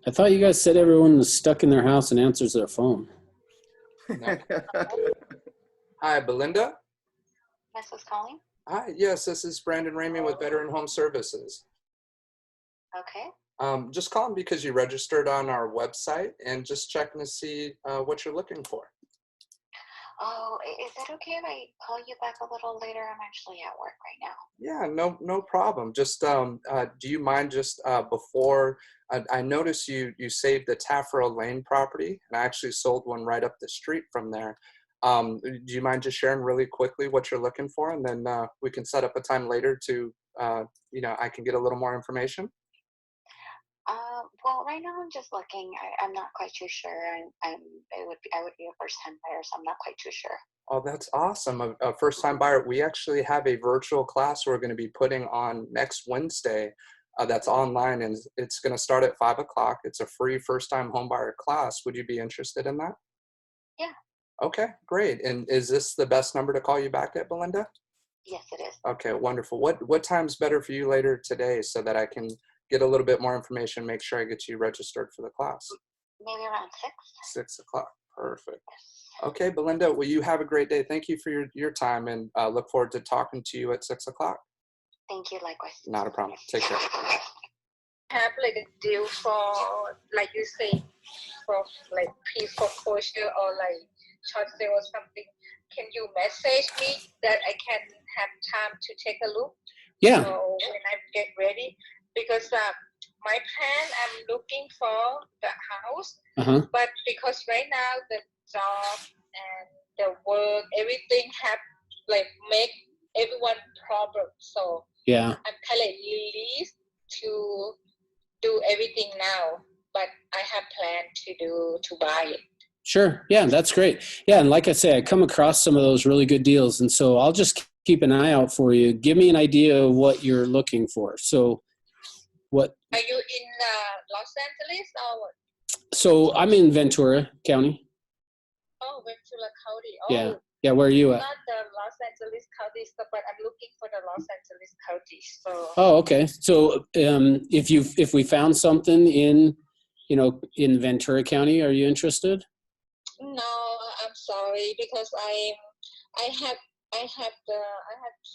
I thought you guys said everyone was stuck in their house and answers their phone. No. Hi, Belinda. Mrs. calling. Hi, yes, this is Brandon Ramey with Veteran Home Services. Okay. Just calling because you registered on our website and just checking to see what you're looking for. Oh, is it okay if I call you back a little later? I'm actually at work right now. Yeah, no problem. Just do you mind just before I noticed you saved the Taffero Lane property, and I actually sold one right up the street from there. Do you mind just sharing really quickly what you're looking for, and then we can set up a time later to I can get a little more information. Well, right now I'm just looking. I'm not quite too sure. I would be a first time buyer, so I'm not quite too sure. Oh, that's awesome. A first-time buyer. We actually have a virtual class we're going to be putting on next Wednesday that's online, and it's going to start at 5 o'clock. It's a free first-time homebuyer class. Would you be interested in that? Yeah. Okay, great. And is this the best number to call you back at, Belinda? Yes, it is. Okay, wonderful. What time's better for you later today so that I can get a little bit more information, make sure I get you registered for the class? Maybe around 6. 6 o'clock. Perfect. Okay, Belinda, well, you have a great day. Thank you for your time, and look forward to talking to you at 6 o'clock. Thank you, likewise. Not a problem. Take care. Have like a deal for, like you say, for like piece foreclosure or like short sale or something. Can you message me that I can have time to take a look? Yeah. So when I get ready, because my plan, I'm looking for the house, but because right now the job and the work, everything have like make everyone problem. So yeah, I'm kind of released to do everything now, but I have planned to buy it. Sure. Yeah, that's great. Yeah, and like I say, I come across some of those really good deals, and so I'll just keep an eye out for you. Give me an idea of what you're looking for. So what? Are you in Los Angeles or what? So I'm in Ventura County. Oh, Ventura County. Oh, Yeah. Yeah, where are you at? Not the Los Angeles County, but I'm looking for the Los Angeles County. So. Oh, okay. So if we found something in Ventura County, are you interested? No, I'm sorry because I have I have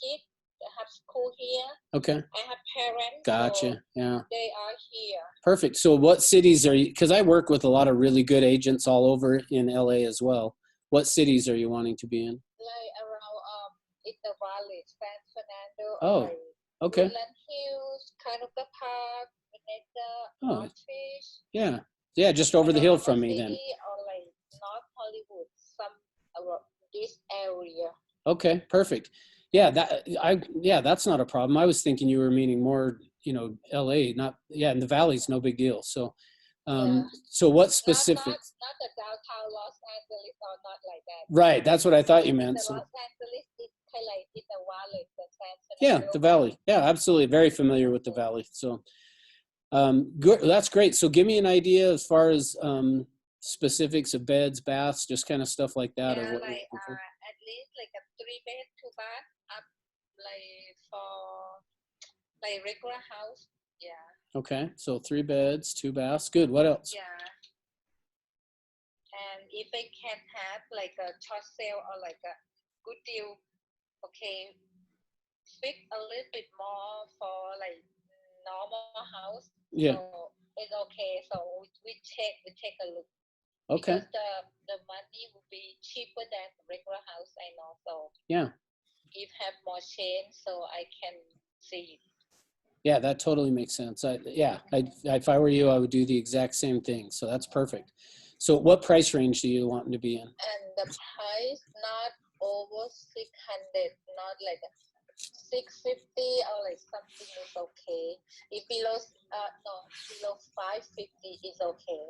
kids. I have school here. Okay. I have parents. Gotcha. So yeah. they are here. Perfect. So what cities are you, because I work with a lot of really good agents all over in LA as well. What cities are you wanting to be in? Like around in the valley, San Fernando. Oh, like okay. Woodland Hills, Canoga Park, Belinda, Oh, Northfish. yeah. Yeah, just over the hill from me City, then. or like North Hollywood, some around this area. Okay, perfect. Yeah, that's not a problem. I was thinking you were meaning more, LA, not, in the valley's no big deal. So, so what specific? Not the downtown Los Angeles, or not like that. Right, that's what I thought you meant. The So. Los Angeles is kind of like in the valley, the San Yeah, Fernando. the valley. Yeah, absolutely. Very familiar with the valley. So, good. That's great. So, give me an idea as far as specifics of beds, baths, just kind of stuff like that. Yeah, Of what like at least like a 3-bed, 2-bath, up like for like regular house. Yeah. Okay, so 3 beds, 2 baths. Good. What else? Yeah. And if they can have like a short sale or like a good deal, okay, speak a little bit more for like normal house. Yeah. So it's okay. So we take a look. Okay. Because the money will be cheaper than regular house, I know. So yeah. If have more change, so I can see. Yeah, that totally makes sense. If I were you, I would do the exact same thing. So that's perfect. So what price range do you want to be in? And the price not over 600, not like 650 or like something is okay. If below below 550 is okay.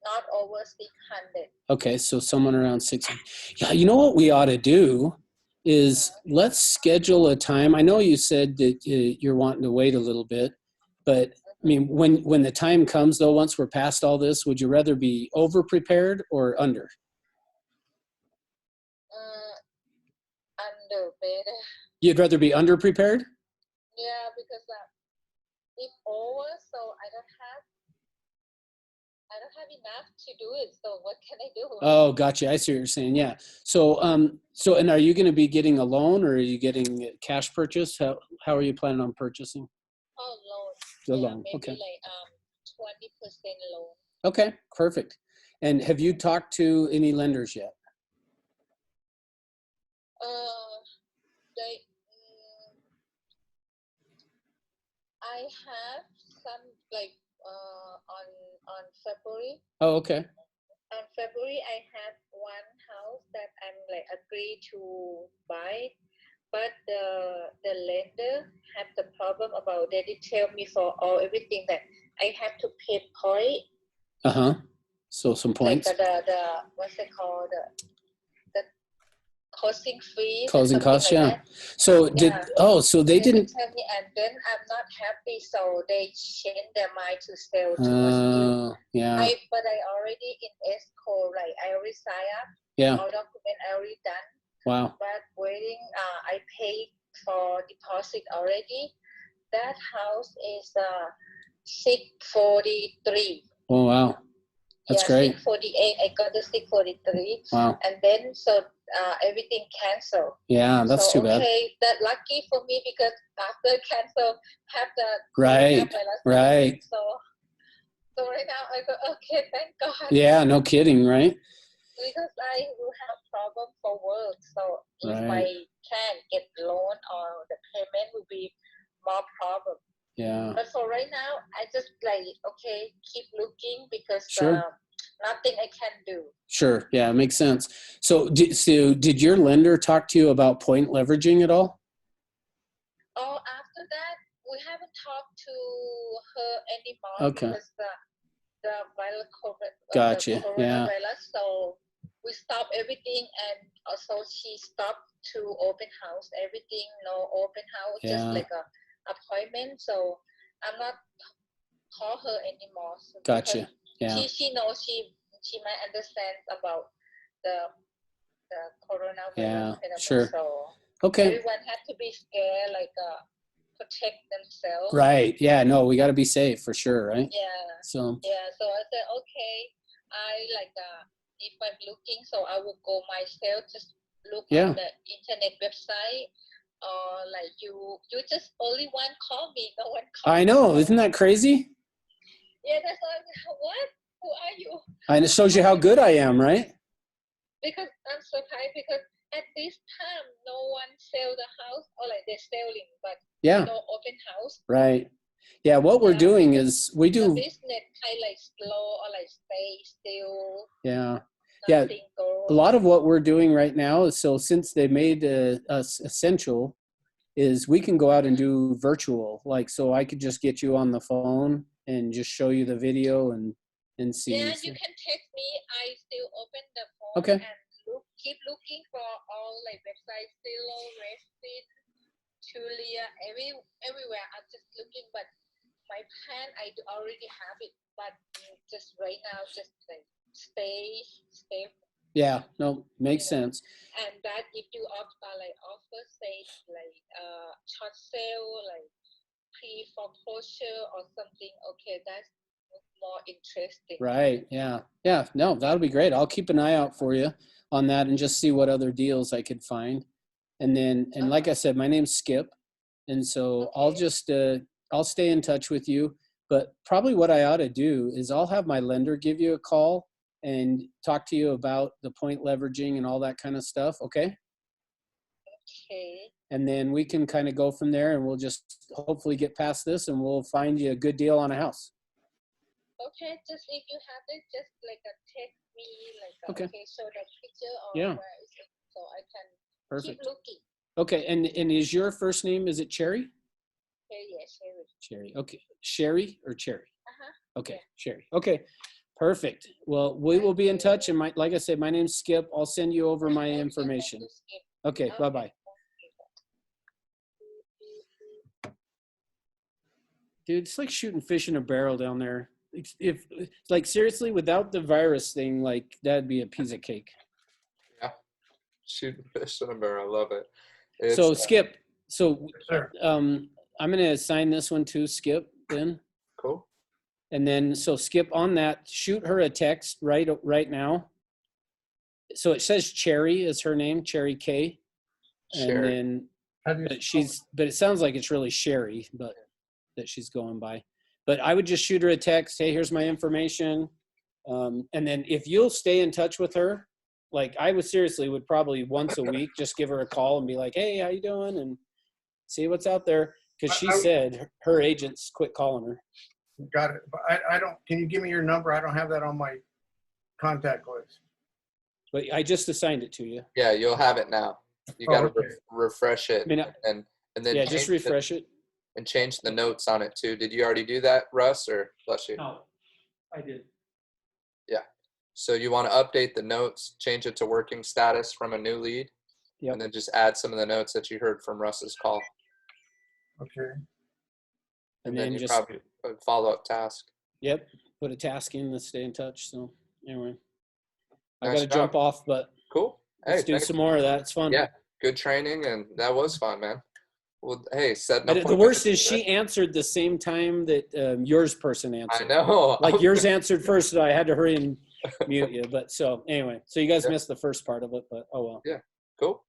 Not over 600. Okay, so someone around 600. Yeah, you know what we ought to do is let's schedule a time. I know you said that you're wanting to wait a little bit, but I mean, when the time comes though, once we're past all this, would you rather be over prepared or under? Under better. You'd rather be under prepared? Yeah, because if over, so I don't have enough to do it. So what can I do? Oh, gotcha. I see what you're saying. Yeah. So, and are you going to be getting a loan or are you getting a cash purchase? How are you planning on purchasing? Oh, loan. The Yeah, loan. maybe Okay. like 20% loan. Okay, perfect. And have you talked to any lenders yet? I have some like on February. Oh, okay. On February, I have one house that I'm like agree to buy, but the lender have the problem about they did tell me for all everything that I have to pay point. So some points. Like the what's it called, the closing fees. Closing costs, like yeah. that. So so they didn't tell me, and then I'm not happy, so they change their mind to sell to us. Yeah. But I already in escrow, like I already signed up. Yeah. All document I already done. Wow. But waiting, I paid for deposit already. That house is 643. Oh wow. That's great. 648. I got the 643. Wow. And then everything canceled. Yeah, that's too bad. Okay, that lucky for me because after cancel, have the right. So right now I go, okay, thank God. Yeah, no kidding, right? Because I will have problem for work, so if I can't get loan or the payment will be more problem. Yeah. But for right now, I just like, okay, keep looking because nothing I can do. Sure. Yeah, it makes sense. So did your lender talk to you about point leveraging at all? Oh, after that, we haven't talked to her anymore. Okay. Because the virus COVID. Gotcha. The coronavirus, so we stopped everything, and also she stopped to open house. Everything, no open house, just like a appointment. So I'm not call her anymore. So gotcha. Yeah. She knows she might understand about the coronavirus. Yeah. Sure. So okay. Everyone had to be scared, like protect themselves. Right. Yeah. No, we got to be safe for sure. Right. Yeah. So. Yeah. So I said, okay, I like if I'm looking, so I will go myself. Just look Yeah. on the internet website, or like you just only one call me, no one call I me. know. Isn't that crazy? Yeah, that's what? Who are you? And it shows you how good I am, right? Because I'm surprised because at this time no one sell the house, or like they're selling but Yeah. no open house. Right. Yeah. What we're doing is we The do. business kind of like slow or like stay still. Yeah. Yeah. Nothing A goes. lot of what we're doing right now is, so since they made us essential, is we can go out and do virtual. Like, so I could just get you on the phone and just show you the video and see. Yeah, So- you can text me. I still open the phone Okay. and keep looking for all like websites, Zillow, Reddit, Julia, everywhere. I'm just looking, but my plan I already have it, but just right now, just like stay. Yeah. No, makes sense. And that if you offer say like short sale, like pre-foreclosure or something, okay, that's more interesting. Right. Yeah. Yeah. No, that'll be great. I'll keep an eye out for you on that and just see what other deals I could find. And then, and like I said, my name's Skip. And so I'll just, I'll stay in touch with you. But probably what I ought to do is I'll have my lender give you a call and talk to you about the point leveraging and all that kind of stuff. Okay. Okay. And then we can kind of go from there, and we'll just hopefully get past this and we'll find you a good deal on a house. Okay, just if you have it, just like a text me, like Okay. okay, show that picture or Yeah. where is it, so I can Perfect. keep looking. Okay. And is your first name, is it Cherry? Okay, yeah, Sherry. Cherry. Okay. Sherry or Cherry? Uh-huh. Okay. Sherry. Okay. Perfect. Well, we will be in touch. And like I said, my name's Skip. I'll send you over my information. Okay. Bye-bye. Dude, it's like shooting fish in a barrel down there. If like seriously, without the virus thing, like that'd be a piece of cake. Yeah. Shooting fish in a barrel. I love it. It's, So Skip, so Sir. I'm going to assign this one to Skip then. cool. And then, so Skip, on that, shoot her a text right now. So it says Cherry is her name, Cherry K. And Sherry. then, How do you but it sounds like it's really Sherry, but that she's going by. But I would just shoot her a text. Hey, here's my information. And then if you'll stay in touch with her, like I would probably once a week, just give her a call and be like, hey, how you doing? And see what's out there. Cause she said her agents quit calling her. Got it. But I don't, can you give me your number? I don't have that on my contact list. But I just assigned it to you. Yeah, you'll have it now. You Oh, got to okay. refresh it, I mean, and then Yeah, just change refresh it. and change the notes on it too. Did you already do that, Russ, or bless you? No, I did. Yeah. So you want to update the notes, change it to working status from a new lead, Yep. and then just add some of the notes that you heard from Russ's call, Okay. And then then you just, probably put a follow-up task. yep, put a task in, let's stay in touch. So anyway, I Nice got to jump job. off, but Cool. let's Hey, do thanks. some more of that. It's fun. Yeah, good training, and that was fun, man. Well, hey, setting But up. the worst is she answered the same time that yours person I answered. know. Like yours answered first, so I had to hurry and mute you. But so anyway, so you guys Yeah. missed the first part of it, but oh well. Yeah. Cool.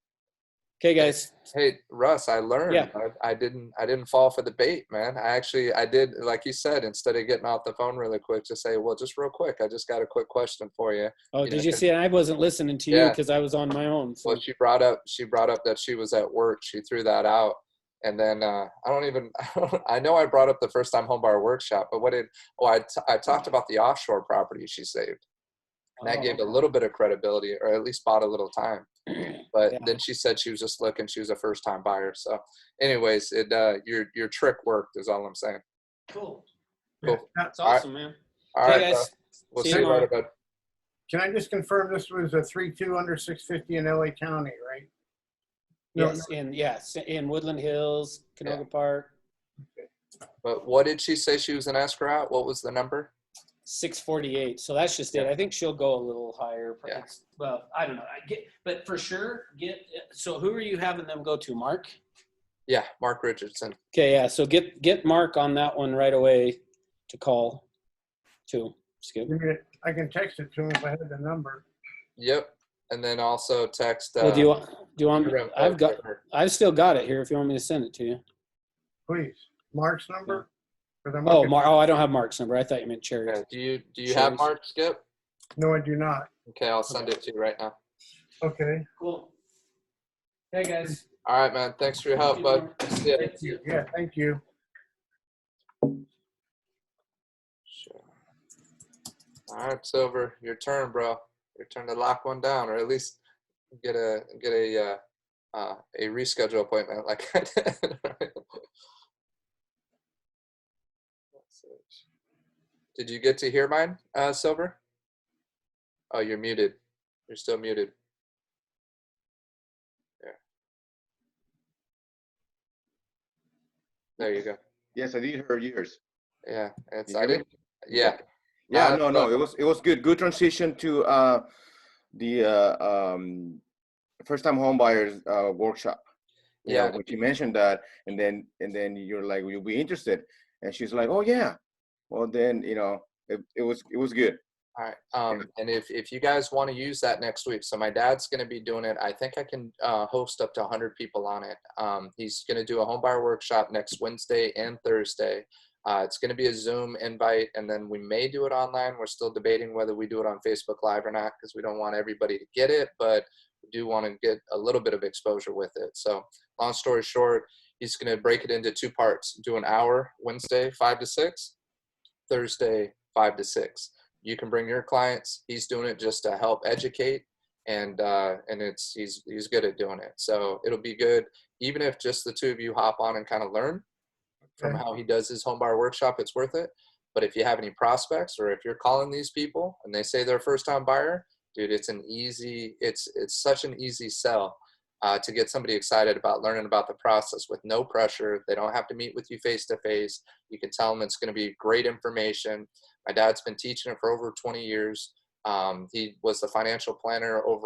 Okay, guys. Hey, Russ, I learned. Yeah. I didn't fall for the bait, man. I did, like you said, instead of getting off the phone really quick, just say, well, just real quick, I just got a quick question for you. Oh, You did know, you 'cause- see? I wasn't listening to you Yeah. because I was on my own. So. Well, she brought up that she was at work. She threw that out. And then I know I brought up the first time homebuyer workshop, but I talked about the offshore property she saved. And that gave a little bit of credibility, or at least bought a little time. But Yeah. then she said she was just looking. She was a first-time buyer. So, anyways, your trick worked. Is all I'm saying. Cool. Cool. That's All right. awesome, man. All Okay, right, guys. we'll See see you you later, tomorrow. bud. Can I just confirm this was a 3.2 under 650 in LA County, right? No, Yes, in Woodland Hills, Canoga Park, But what did she say she was an escrow at? What was the number? 648. So that's just it. I think she'll go a little higher. Yeah. Well, I don't know. But for sure, so who are you having them go to, Mark? Yeah, Mark Richardson. Okay, yeah. So get Mark on that one right away to call to Skip. I can text it to him if I had the number. Yep. and then also text. Well, do you want? your info to her. I've still got it here. If you want me to send it to you. Please. Mark's number? Oh, I don't have Mark's number. I thought you meant Cherry's. Okay. Do you have Mark, Skip? No, I do not. Okay, I'll send it to you right now. Okay. Cool. Hey guys. All right, man. Thanks for your help, bud. See ya. Thank you. Yeah, thank you. Sure. All right, Silver, your turn, bro. Your turn to lock one down, or at least get a reschedule appointment like I did. Did you get to hear mine, Silver? Oh, you're muted. You're still muted. There you go. Yes, I did hear yours. Yeah, it's You I hear me? didn't. Yeah. Yeah, no, it was good. Good transition to the first-time home buyers workshop. Yeah. When she mentioned that, and then you're like, "Will you be interested?" And she's like, "Oh yeah." Well, then it was good. All right. And if you guys want to use that next week, so my dad's going to be doing it. I think I can host up to 100 people on it. He's going to do a homebuyer workshop next Wednesday and Thursday. It's going to be a Zoom invite, and then we may do it online. We're still debating whether we do it on Facebook Live or not, because we don't want everybody to get it, but we do want to get a little bit of exposure with it. So long story short, he's going to break it into 2 parts. Do an hour Wednesday, 5 to 6, Thursday, 5 to 6. You can bring your clients. He's doing it just to help educate, and he's good at doing it. So it'll be good, even if just the 2 of you hop on and kind of learn from how he does his home buyer workshop. It's worth it. But if you have any prospects, or if you're calling these people and they say they're first time buyer, dude, it's such an easy sell to get somebody excited about learning about the process with no pressure. They don't have to meet with you face to face. You can tell them it's going to be great information. My dad's been teaching it for over 20 years. He was the financial planner or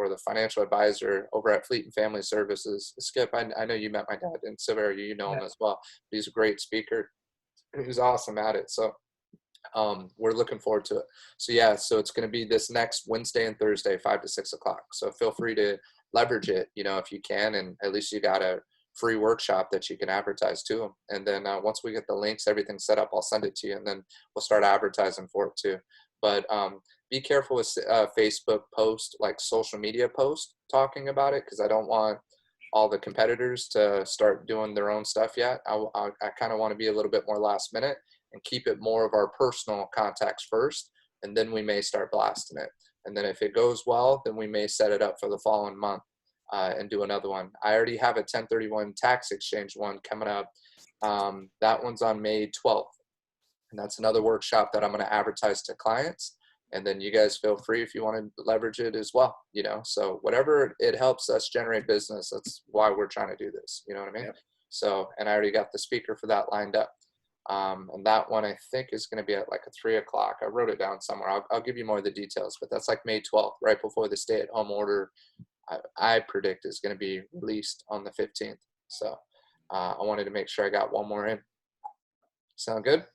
the financial advisor over at Fleet and Family Services. Skip, I know you met my dad in Severia, you know him as well. He's a great speaker. He was awesome at it. So we're looking forward to it. So yeah, so it's going to be this next Wednesday and Thursday, 5 to 6 o'clock. So feel free to leverage it, if you can, and at least you got a free workshop that you can advertise to them. And then once we get the links, everything set up, I'll send it to you, and then we'll start advertising for it too. But be careful with Facebook posts, like social media posts talking about it, because I don't want all the competitors to start doing their own stuff yet. I kind of want to be a little bit more last minute and keep it more of our personal contacts first, and then we may start blasting it. And then if it goes well, then we may set it up for the following month and do another one. I already have a 1031 tax exchange one coming up. That one's on May 12th. And that's another workshop that I'm going to advertise to clients. And then you guys feel free if you want to leverage it as well, So whatever it helps us generate business, that's why we're trying to do this. You know what I mean? Yep. So, and I already got the speaker for that lined up. And that one I think is going to be at like 3 o'clock. I wrote it down somewhere. I'll give you more of the details, but that's like May 12th, right before the stay-at-home order. I predict is going to be released on the 15th. So I wanted to make sure I got one more in. Sound good?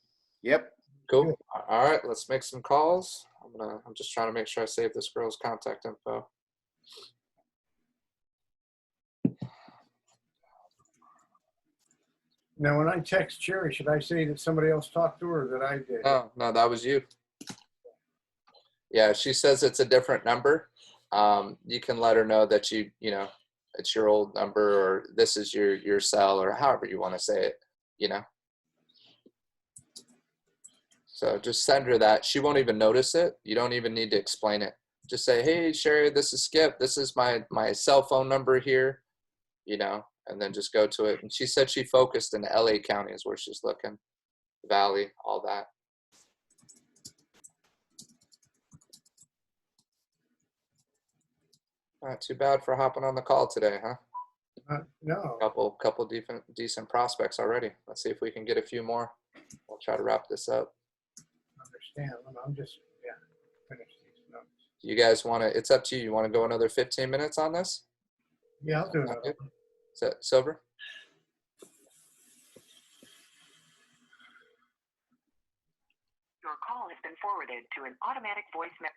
Yep. Cool. All right, let's make some calls. I'm just trying to make sure I save this girl's contact info. Now, when I text Cherry, should I say that somebody else talked to her or that I did? No, that was you. Yeah, she says it's a different number. You can let her know that it's your old number, or this is your cell, or however you want to say it, So just send her that. She won't even notice it. You don't even need to explain it. Just say, hey, Sherry, this is Skip. This is my cell phone number here, and then just go to it. And she said she focused in LA County is where she's looking. Valley, all that. Not too bad for hopping on the call today, huh? No. Couple decent prospects already. Let's see if we can get a few more. We'll try to wrap this up. Understand. I'm just, finish these notes. You guys want to, it's up to you. You want to go another 15 minutes on this? Yeah, I'll do it. Is that Silver? Your call has been forwarded to an automatic voice message.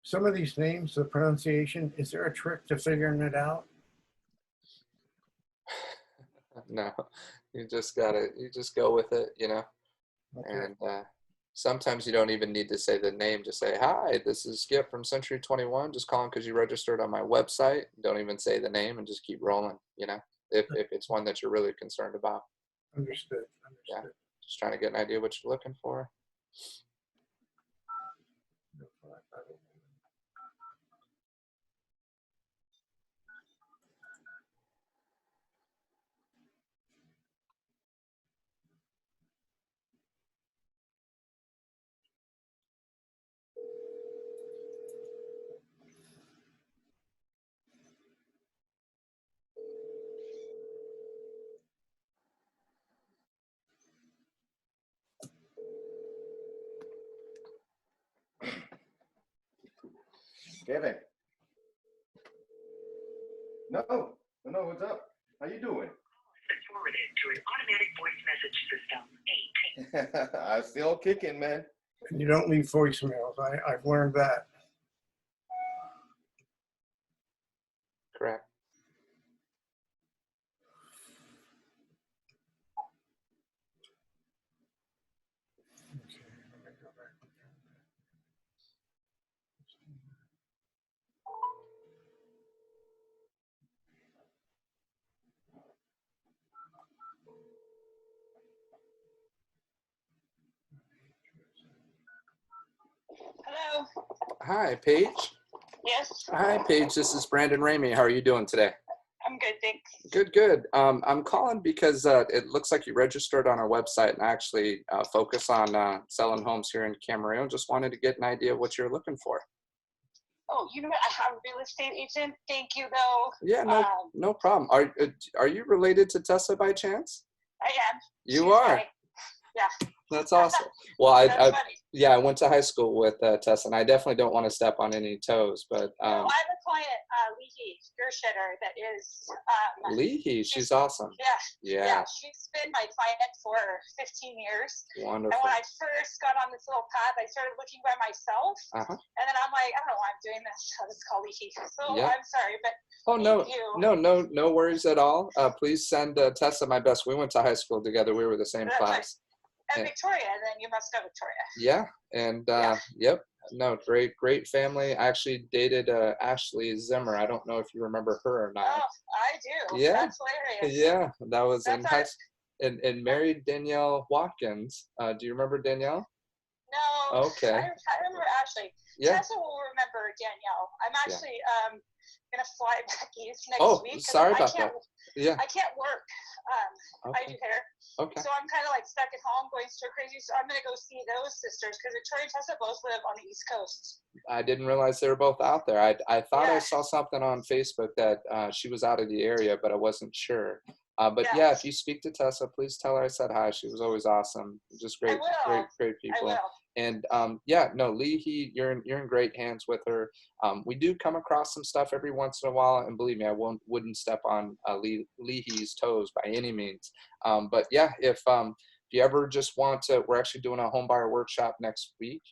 some of these names, the pronunciation, is there a trick to figuring it out? No, you just go with it, you know. Okay. And sometimes you don't even need to say the name. Just say, "Hi, this is Skip from Century 21. Just calling because you registered on my website." Don't even say the name and just keep rolling, you know, if it's one that you're really concerned about. Understood. Yeah, just trying to get an idea what you're looking for. Kevin. No, what's up? How you doing? Forwarded to an automatic voice message system. 8. I'm still kicking, man. You don't leave voicemails. I've learned that. Correct. Hello. Hi, Paige. Yes, Hi, Paige. This is Brandon Ramey. How are you doing today? I'm good, thanks. Good, good. I'm calling because it looks like you registered on our website and actually focus on selling homes here in Camarillo. Just wanted to get an idea of what you're looking for. Oh, you know what? I have a real estate agent. Thank you, though. Yeah, no problem. Are you related to Tessa by chance? I am. You She's are. right. Yeah. That's awesome. Well, That's I funny. yeah, I went to high school with Tessa, and I definitely don't want to step on any toes, but No, I have a client, Leahy, your shitter, that is. Leahy, she's awesome. Yeah. She's been my client for 15 years. Wonderful. And when I first got on this little path, I started looking by myself. Uh-huh. And then I'm like, I don't know why I'm doing this. So it's called Leahy. So Yeah. I'm sorry, but Oh, no, thank you. no worries at all. Please send Tessa my best. We went to high school together. We were the same class. And Victoria, then you must know Victoria. Yeah, and yep, no, great family. I actually dated Ashley Zimmer. I don't know if you remember her or not. Oh, I do. Yeah. That's hilarious. Yeah, that was in That's high school. And married Danielle Watkins. Do you remember Danielle? No. Okay. I remember Ashley. Yeah. Tessa will remember Danielle. I'm actually gonna fly back east next week. Oh, sorry about that. Yeah. I can't work. I do hair. Okay. So I'm kind of like stuck at home going stir crazy. So I'm gonna go see those sisters because Victoria and Tessa both live on the East Coast. I didn't realize they were both out there. I thought I saw something on Facebook that she was out of the area, but I wasn't sure. But yeah, if you speak to Tessa, please tell her I said hi. She was always awesome. Just great people. I will. And Leahy, you're in great hands with her. We do come across some stuff every once in a while, and believe me, I wouldn't step on Leahy's toes by any means. But yeah, if you ever just want to, we're actually doing a home buyer workshop next week.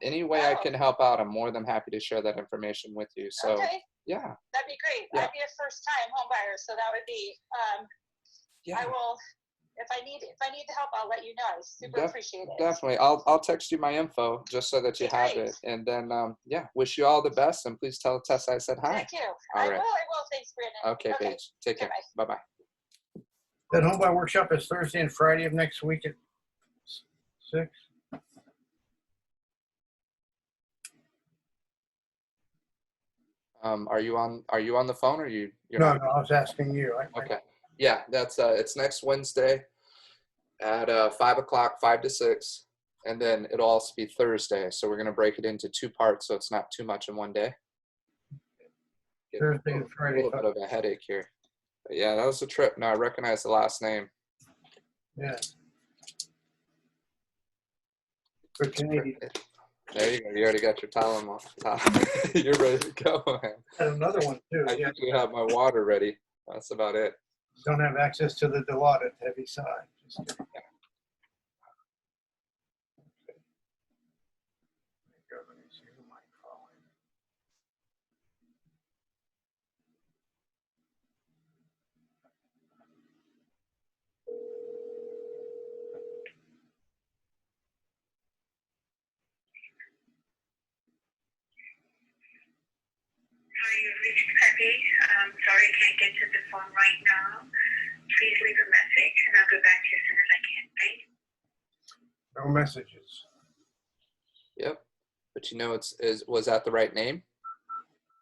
Any way I can help out, I'm more than happy to share that information with you. So yeah, that'd be great. Yeah. I'd be a first-time home buyer, so that would be. I will. If I need the help, I'll let you know. I super appreciate it. Definitely. I'll text you my info just so that you have it. And then wish you all the best, and please tell Tessa I said hi. Thank you. All right. I will. Thanks, Brandon. Okay, Paige. Take care. Bye-bye. That home buy workshop is Thursday and Friday of next week at 6. Are you on the phone, or you're No, not? I was asking you. Okay. Yeah, that's it's next Wednesday at 5 o'clock, 5 to 6, and then it'll also be Thursday. So we're gonna break it into 2 parts, so it's not too much in one day. Thursday and Friday. A little bit of a headache here. But yeah, that was a trip. Now I recognize the last name. Yeah. For Canadian. There you go. You already got your Tylenol. You're ready to go, man. And another one too. I usually have my water ready. That's about it. Don't have access to the Dilaudid heavy side. Just kidding. Let me see who might call in. Happy. Sorry I can't get to the phone right now. Please leave a message and I'll get back to you as soon as I can, right? No messages. Yep. But you know, was that the right name?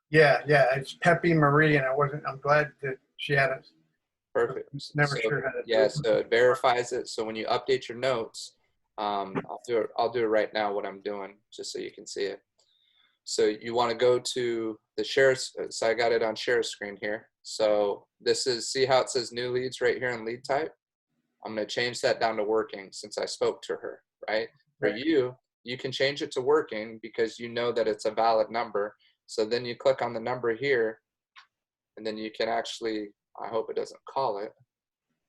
Yeah, it's Peppy Marie, and I'm glad that she had it. Perfect. Never So, sure how to do yeah, it. so it verifies it. So when you update your notes, I'll do it right now, what I'm doing, just so you can see it. So you want to go to the share. So I got it on share screen here. So this is, see how it says new leads right here in lead type? I'm going to change that down to working since I spoke to her, right? For you, you can change it to working because you know that it's a valid number. So then you click on the number here, and then you can actually, I hope it doesn't call it.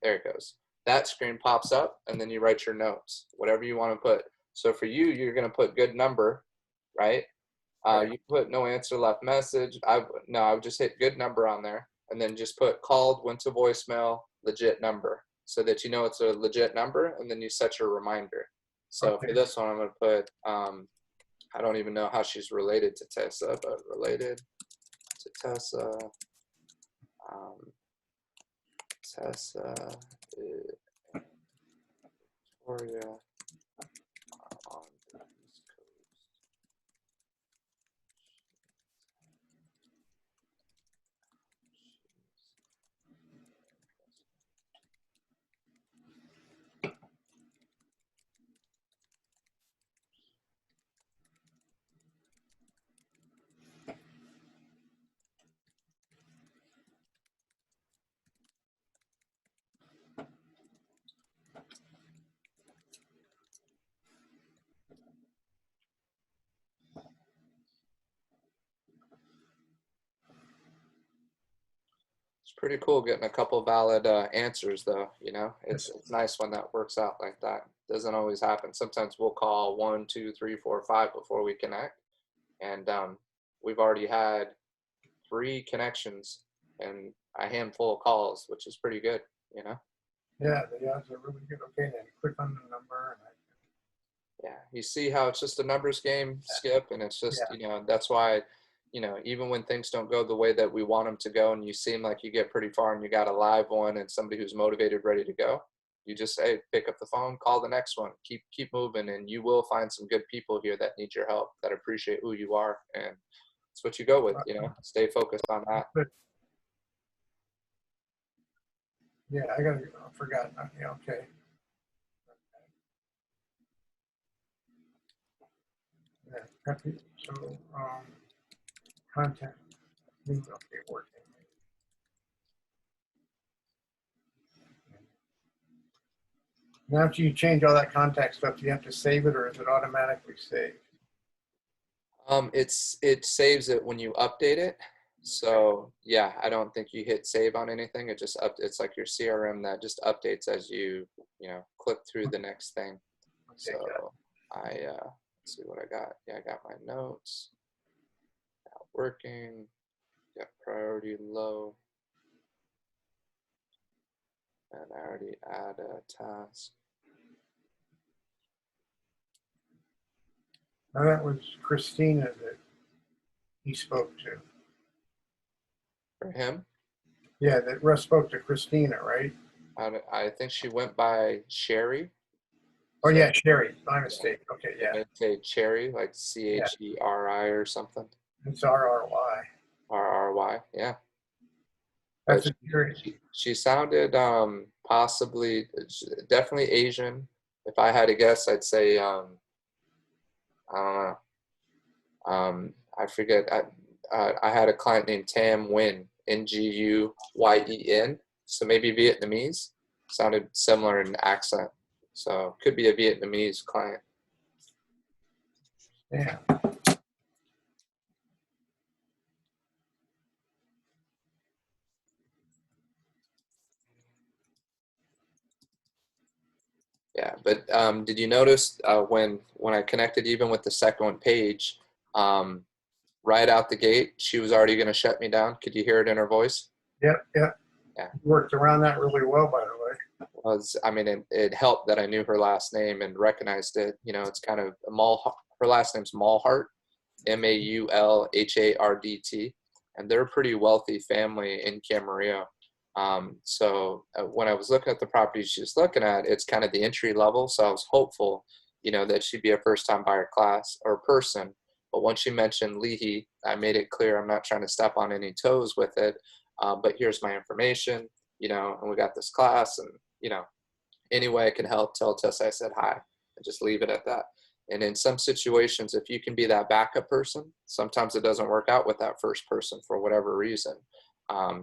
There it goes. That screen pops up, and then you write your notes, whatever you want to put. So for you, you're going to put good number, right? You put no answer, left message. I would just hit good number on there, and then just put called, went to voicemail, legit number, so that you know it's a legit number, and then you set your reminder. So for this one, I'm going to put, I don't even know how she's related to Tessa, but related to Tessa. Tessa Victoria on the East Coast. It's pretty cool getting a couple valid answers, though. You know, it's nice when that works out like that. Doesn't always happen. Sometimes we'll call 1, 2, 3, 4, 5 before we connect, and we've already had 3 connections and a handful of calls, which is pretty good. You know. Yeah, the odds are really good. Okay, then click on the number. Yeah, you see how it's just a numbers game, Skip, and it's just, you know, that's why, you know, even when things don't go the way that we want them to go, and you seem like you get pretty far and you got a live one and somebody who's motivated, ready to go, you just say, pick up the phone, call the next one, keep moving, and you will find some good people here that need your help, that appreciate who you are, and it's what you go with, you know, stay focused on that. Yeah, I forgot. Yeah, okay. Yeah, happy. So, contact. Okay, working. Now, after you change all that contact stuff, do you have to save it, or is it automatically saved? It saves it when you update it. So yeah, I don't think you hit save on anything. It just it's like your CRM that just updates as you click through the next thing. So let's see what I got. Yeah, I got my notes. Not working. Got priority low. And I already add a task. Now that was Christina that he spoke to. For him? Yeah, that Russ spoke to Christina, right? I think she went by Sherry. Oh, yeah, Sherry. My mistake. Okay, yeah. I'd say Cherry, like CHERI or something. It's RRY. RRY, yeah. That's a Sherry. She sounded definitely Asian. If I had to guess, I'd say I don't know. I forget. I had a client named Tam Nguyen, Nguyen. So maybe Vietnamese. Sounded similar in accent. So could be a Vietnamese client. Yeah. Yeah, but did you notice when I connected even with the second one, Paige, right out the gate, she was already going to shut me down? Could you hear it in her voice? Yep. Yeah. Worked around that really well, by the way. Well, I mean, it helped that I knew her last name and recognized it. You know, it's kind of her last name's Malhart, Maulhardt. and they're a pretty wealthy family in Camarillo. So when I was looking at the property she's looking at, it's kind of the entry level. So I was hopeful, you know, that she'd be a first-time buyer class or person. But once she mentioned Leahy, I made it clear I'm not trying to step on any toes with it. But here's my information, you know, and we got this class, and, you know, any way I can help, tell Tessa I said hi, and just leave it at that. And in some situations, if you can be that backup person, sometimes it doesn't work out with that first person for whatever reason.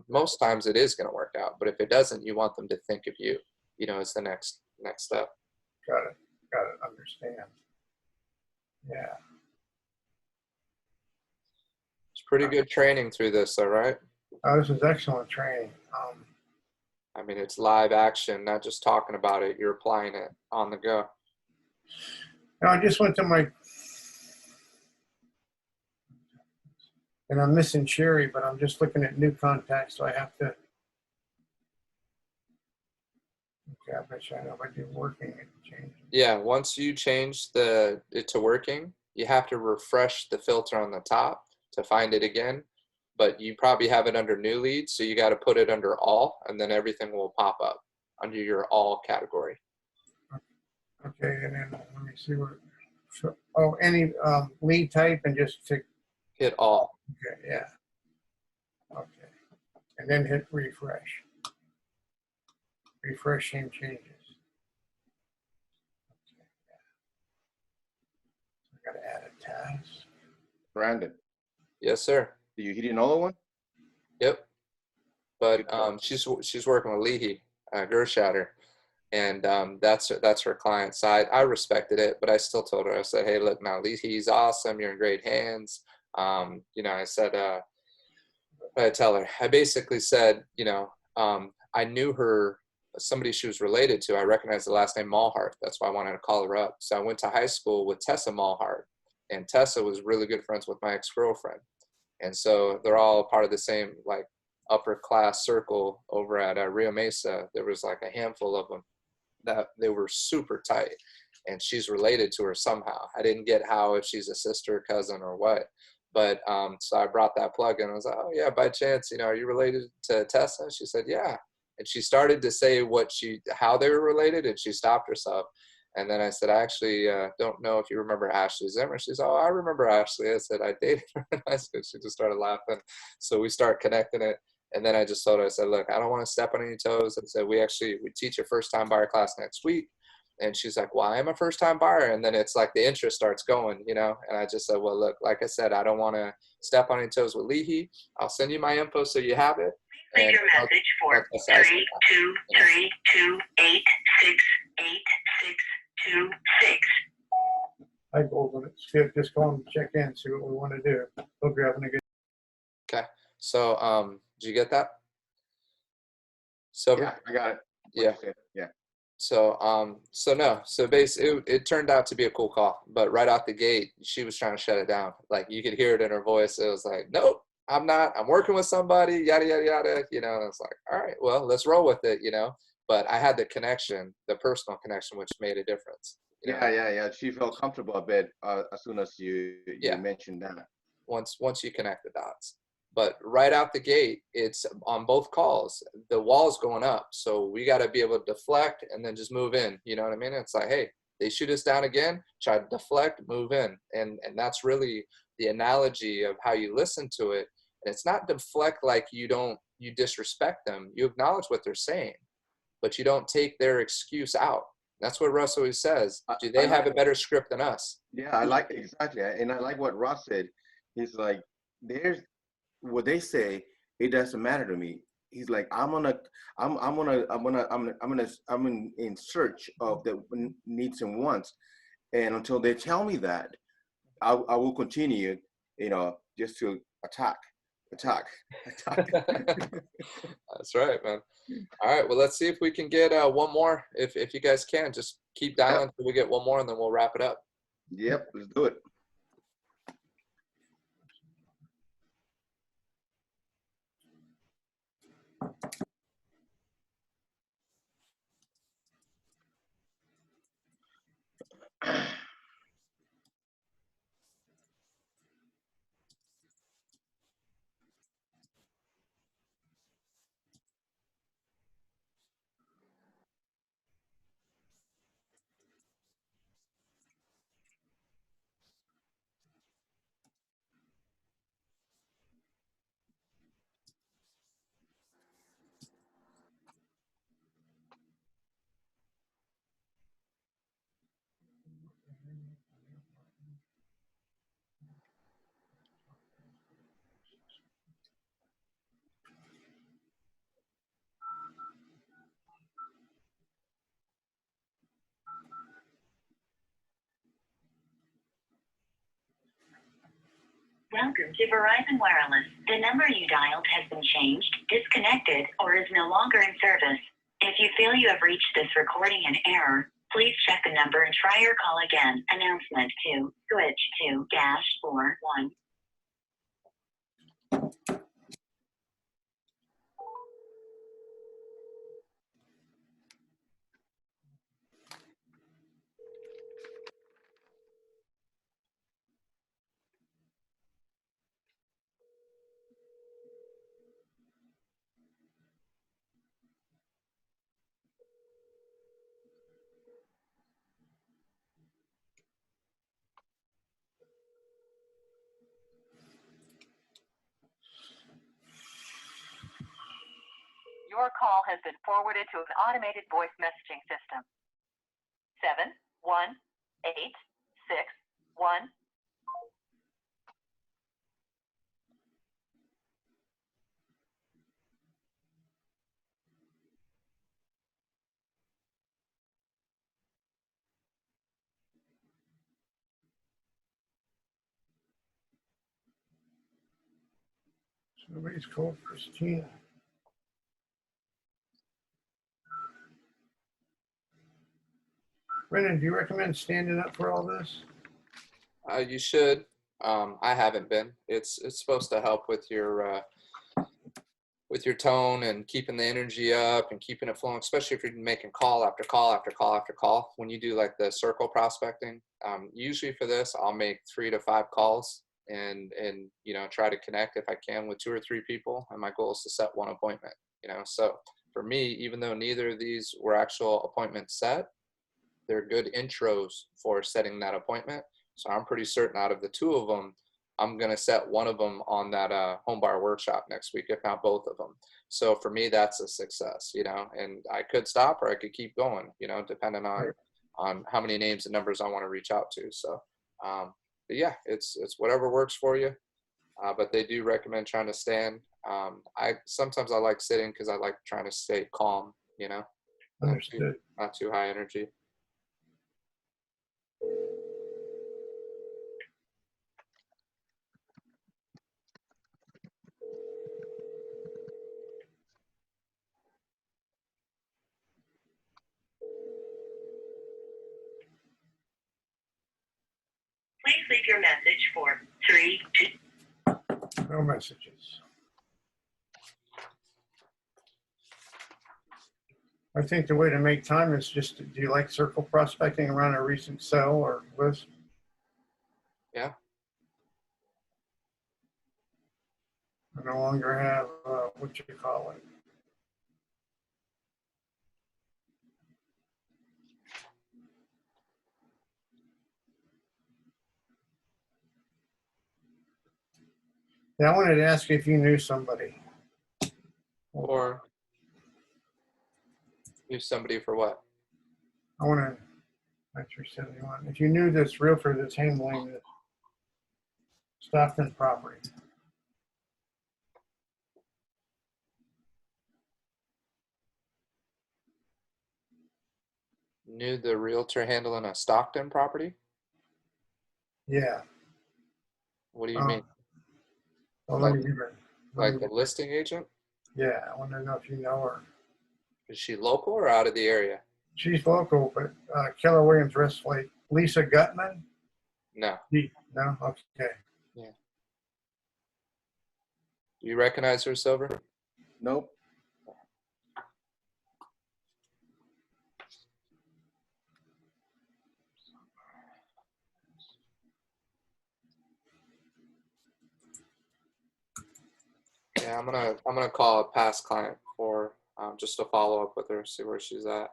Most times it is going to work out, but if it doesn't, you want them to think of you, you know, as the next step. Got it. Understand. Yeah. It's pretty good training through this, all right? Oh, this is excellent training. I mean, it's live action, not just talking about it. You're applying it on the go. Now, I just went to my, and I'm missing Sherry, but I'm just looking at new contacts, so I have to. Okay, I bet you I know if I do working, it changes. Yeah, once you change it to working, you have to refresh the filter on the top to find it again. But you probably have it under new leads, so you got to put it under all, and then everything will pop up under your all category. Okay, and then let me see what. So, oh, any lead type, and just hit all. Okay, yeah. Okay, and then hit refresh. Refreshing changes. Okay, yeah. I got to add a task. Brandon. Yes, sir. Do you hit another one? Yep. But she's working with Leahy Gershatter, and that's her client side. I respected it, but I still told her, I said, hey, look, now Leahy's awesome. You're in great hands. You know, I said, I tell her, I basically said, you know, I knew her, somebody she was related to. I recognized the last name Malhart. That's why I wanted to call her up. So I went to high school with Tessa Malhart, and Tessa was really good friends with my ex-girlfriend. And so they're all part of the same, like, upper class circle over at Rio Mesa. There was like a handful of them that they were super tight, and she's related to her somehow. I didn't get how, if she's a sister, cousin, or what. But so I brought that plug in. I was like, oh yeah, by chance, you know, are you related to Tessa? She said, yeah. And she started to say how they were related, and she stopped herself. And then I said, I actually don't know if you remember Ashley Zimmer. She said, oh, I remember Ashley. I said, I dated her in high school. She just started laughing. So we start connecting it. And then I just told her, I said, look, I don't want to step on any toes. I said, we teach a first-time buyer class next week. And she's like, well, I'm a first-time buyer. And then it's like the interest starts going, you know. And I just said, well, look, like I said, I don't want to step on any toes with Leahy. I'll send you my info so you have it. Leave your message for 32328668626. Hi, Golden. It's good. Just call and check in, see what we want to do. Hope you're having a good. Okay. So, did you get that? So yeah, I got it. Yeah. Yeah. So basically it turned out to be a cool call, but right out the gate, she was trying to shut it down. Like, you could hear it in her voice. It was like, nope, I'm not, I'm working with somebody, yada, yada, yada, you know. And it's like, all right, well, let's roll with it, you know. But I had the connection, the personal connection, which made a difference. Yeah. She felt comfortable a bit as soon as you mentioned that. Once you connect the dots. But right out the gate, it's on both calls, the wall's going up. So we got to be able to deflect and then just move in. You know what I mean? It's like, hey, they shoot us down again, try to deflect, move in. And that's really the analogy of how you listen to it. And it's not deflect like you disrespect them. You acknowledge what they're saying, but you don't take their excuse out. That's what Russ always says. Do they have a better script than us? Yeah, I like it, exactly. And I like what Russ said. He's like, there's what they say, it doesn't matter to me. He's like, I'm in search of the needs and wants, and until they tell me that, I will continue, you know, just to attack. That's right, man. All right, well, let's see if we can get one more. If you guys can, just keep dialing until we get one more, and then we'll wrap it up. Yep, let's do it. Welcome to Verizon Wireless. The number you dialed has been changed, disconnected, or is no longer in service. If you feel you have reached this recording in error, please check the number and try your call again. Announcement to switch to #41. Your call has been forwarded to an automated voice messaging system. 71861. Somebody's called Christina. Brendan, do you recommend standing up for all this? You should. I haven't been. It's supposed to help with your tone and keeping the energy up and keeping it flowing, especially if you're making call after call after call after call. When you do like the circle prospecting, usually for this, I'll make 3 to 5 calls and try to connect if I can with 2 or 3 people. And my goal is to set 1 appointment. So for me, even though neither of these were actual appointments set, they're good intros for setting that appointment. So I'm pretty certain out of the 2 of them, I'm going to set 1 of them on that home buyer workshop next week, if not both of them. So for me, that's a success, and I could stop or I could keep going, depending on how many names and numbers I want to reach out to. So, but yeah, it's whatever works for you. But they do recommend trying to stand. Sometimes I like sitting because I like trying to stay calm, Understood. Not too high energy. Please leave your message for 3. No messages. I think the way to make time is just, do you like circle prospecting around a recent sale or list? Yeah. I no longer have, what you call it. Yeah, I wanted to ask you if you knew somebody. Or use somebody for what? I want to, that's your 71. If you knew this realtor that's handling the Stockton property. Knew the realtor handling a Stockton property? Yeah. What do you mean? Well, let me give her. Like the listing agent? Yeah, I want to know if you know her. Is she local or out of the area? She's local, but Keller Williams Westlake. Lisa Gutman? No. No? Okay. Yeah. Do you recognize her, Silver? Nope. Yeah, I'm gonna call a past client for just to follow up with her, see where she's at.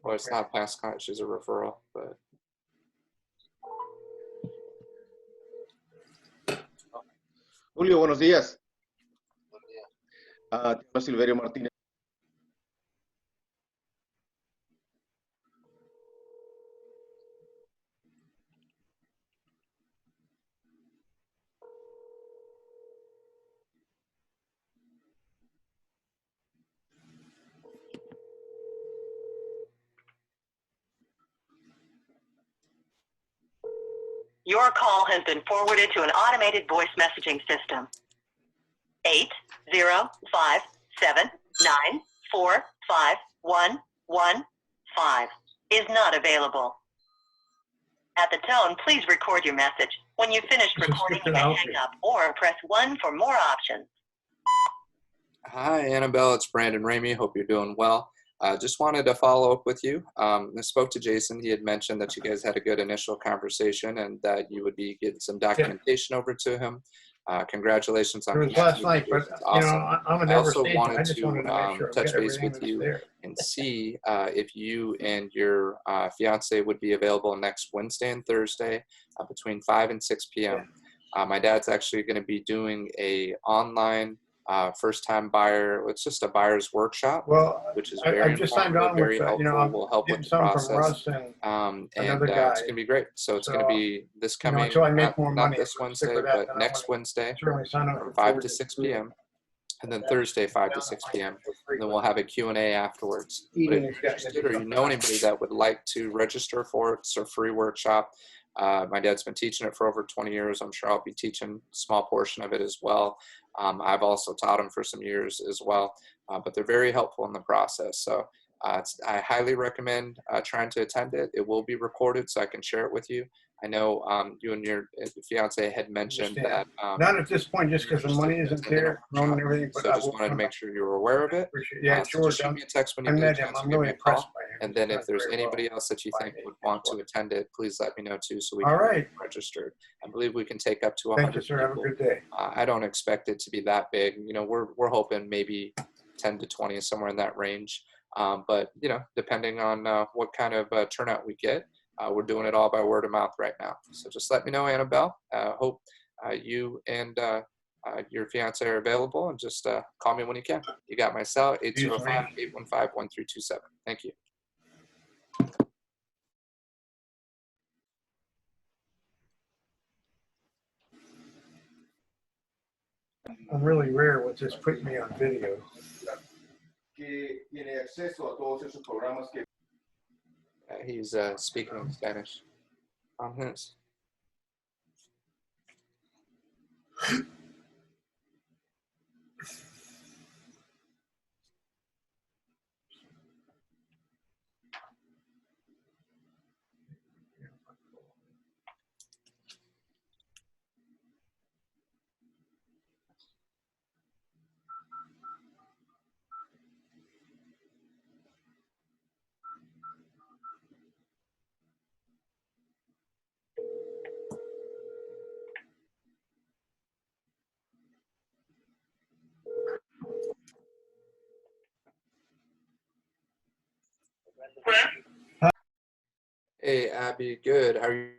Well, it's not past client, she's a referral, but Julio, buenos días. Te habla Silverio Martínez. Your call has been forwarded to an automated voice messaging system. 80579451115 is not available. At the tone, please record your message. When you've finished recording, you may hang up or press 1 for more options. Hi, Annabelle. It's Brandon Ramey. Hope you're doing well. Just wanted to follow up with you. I spoke to Jason. He had mentioned that you guys had a good initial conversation and that you would be getting some documentation over to him. Congratulations on It was last night, but awesome. I'm a I never also stage. wanted I just wanted to make sure I touch got base everything with that's you there. and see if you and your fiance would be available next Wednesday and Thursday between 5 and 6 p.m. My dad's actually going to be doing a online first-time buyer. It's just a buyer's workshop, which is very I just signed on very with, helpful. Will help with the process. From Russ and another guy. It's going to be great. So it's going to be this coming, until I make more money, not this Wednesday, but next Wednesday from 5 to 6 p.m. And then Thursday, 5 to 6 p.m. And then we'll have a Q&A afterwards. But if you're interested or you know anybody that would like to register for it, it's a free workshop. My dad's been teaching it for over 20 years. I'm sure I'll be teaching a small portion of it as well. I've also taught them for some years as well, but they're very helpful in the process. So I highly recommend trying to attend it. It will be recorded, so I can share it with you. I know you and your fiance had mentioned that. Not at this point, just because the money isn't there, and everything. But so I just wanted to make sure you were aware of it. Yeah, so just shoot me a text when you get a chance. I'm really impressed by him. And then if there's anybody else that you think would want to attend it, please let me know too, so we can get registered. I believe we can take up to 100 Thank you, sir. Have a good day. I don't expect it to be that big. We're hoping maybe 10 to 20, somewhere in that range. But depending on what kind of turnout we get, we're doing it all by word of mouth right now. So just let me know, Annabelle. Hope you and your fiance are available, and just call me when you can. You got my cell, 805-815-1327. Thank you. I'm really rare with this putting me on video. He's speaking in Spanish on his. Hey, Abby, good. How are you?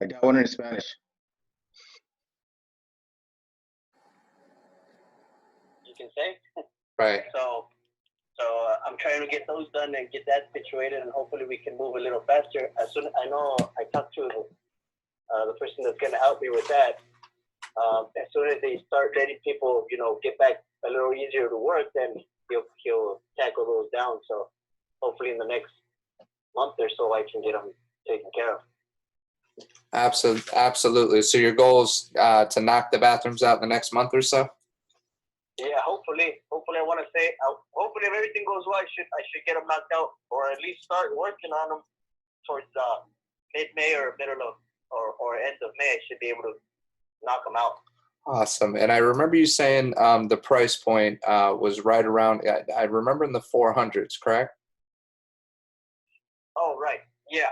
I got one in Spanish. You can say. Right. So I'm trying to get those done and get that situated, and hopefully we can move a little faster. As soon I know I talked to the person that's going to help me with that. As soon as they start letting people, get back a little easier to work, then he'll tackle those down. So hopefully in the next month or so, I can get them taken care of. Absolutely. So your goal is to knock the bathrooms out in the next month or so? Yeah, hopefully I want to say, hopefully if everything goes well, I should get them knocked out, or at least start working on them towards mid-May or middle of or end of May. I should be able to knock them out. Awesome. And I remember you saying the price point was right around, I remember in the 400s, correct? Oh, right. Yeah.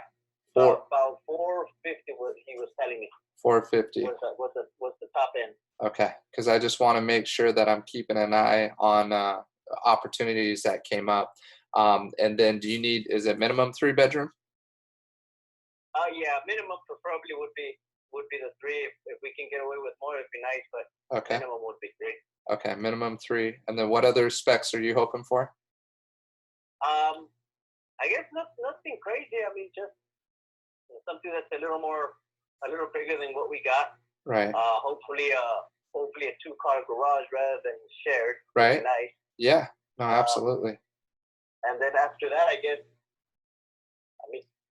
About 450 was he was telling me. 450. What's the top end? Okay. Because I just want to make sure that I'm keeping an eye on opportunities that came up. And then is it minimum 3-bedroom? Yeah, minimum preferably would be the 3. If we can get away with more, it'd be nice, but okay. Minimum would be 3. Okay, minimum 3. And then what other specs are you hoping for? I guess nothing crazy. I mean, just something that's a little bigger than what we got. Right. Hopefully a 2-car garage rather than shared. Right. Nice. Yeah. No, absolutely. And then after that, I guess,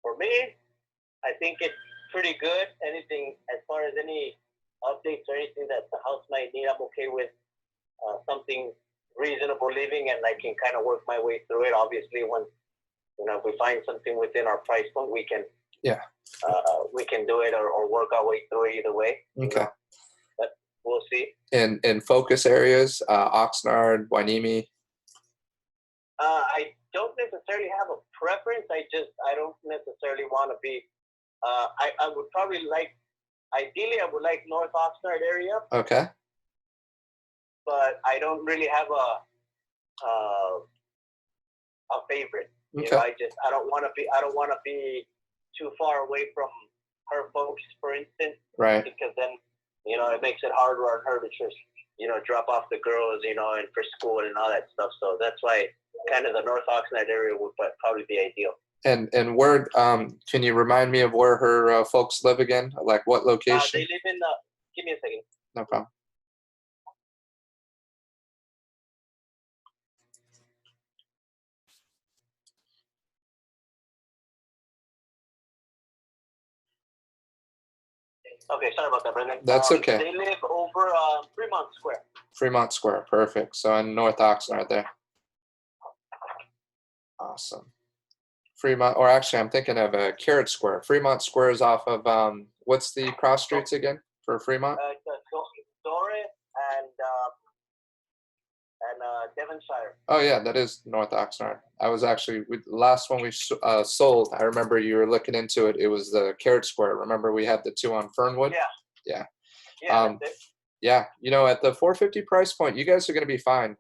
for me, I think it's pretty good. Anything as far as any updates or anything that the house might need, I'm okay with something reasonable living, and I can kind of work my way through it. Obviously, once if we find something within our price point, we can we can do it or work our way through it either way. Okay. But we'll see. In focus areas, Oxnard, Hueneme. I don't necessarily have a preference. I don't necessarily want to be. I would probably ideally I would like North Oxnard area. Okay. But I don't really have a favorite. Okay. I don't want to be too far away from her folks, for instance. Right. Because then, it makes it harder on her to just, drop off the girls, and for school and all that stuff. So that's why kind of the North Oxnard area would probably be ideal. And where, can you remind me of where her folks live again? Like what location? They live in, give me a second. No problem. Okay, sorry about that, Brendan. That's okay. They live over Fremont Square. Fremont Square, perfect. So in North Oxnard there. Awesome. Fremont, or actually I'm thinking of Carrot Square. Fremont Square is off of, what's the cross streets again for Fremont? Dore and Devonshire. Oh yeah, that is North Oxnard. I was actually, the last one we sold, I remember you were looking into it. It was the Carrot Square. Remember we had the 2 on Fernwood? Yeah. Yeah. Yeah. At the 450 price point, you guys are going to be fine.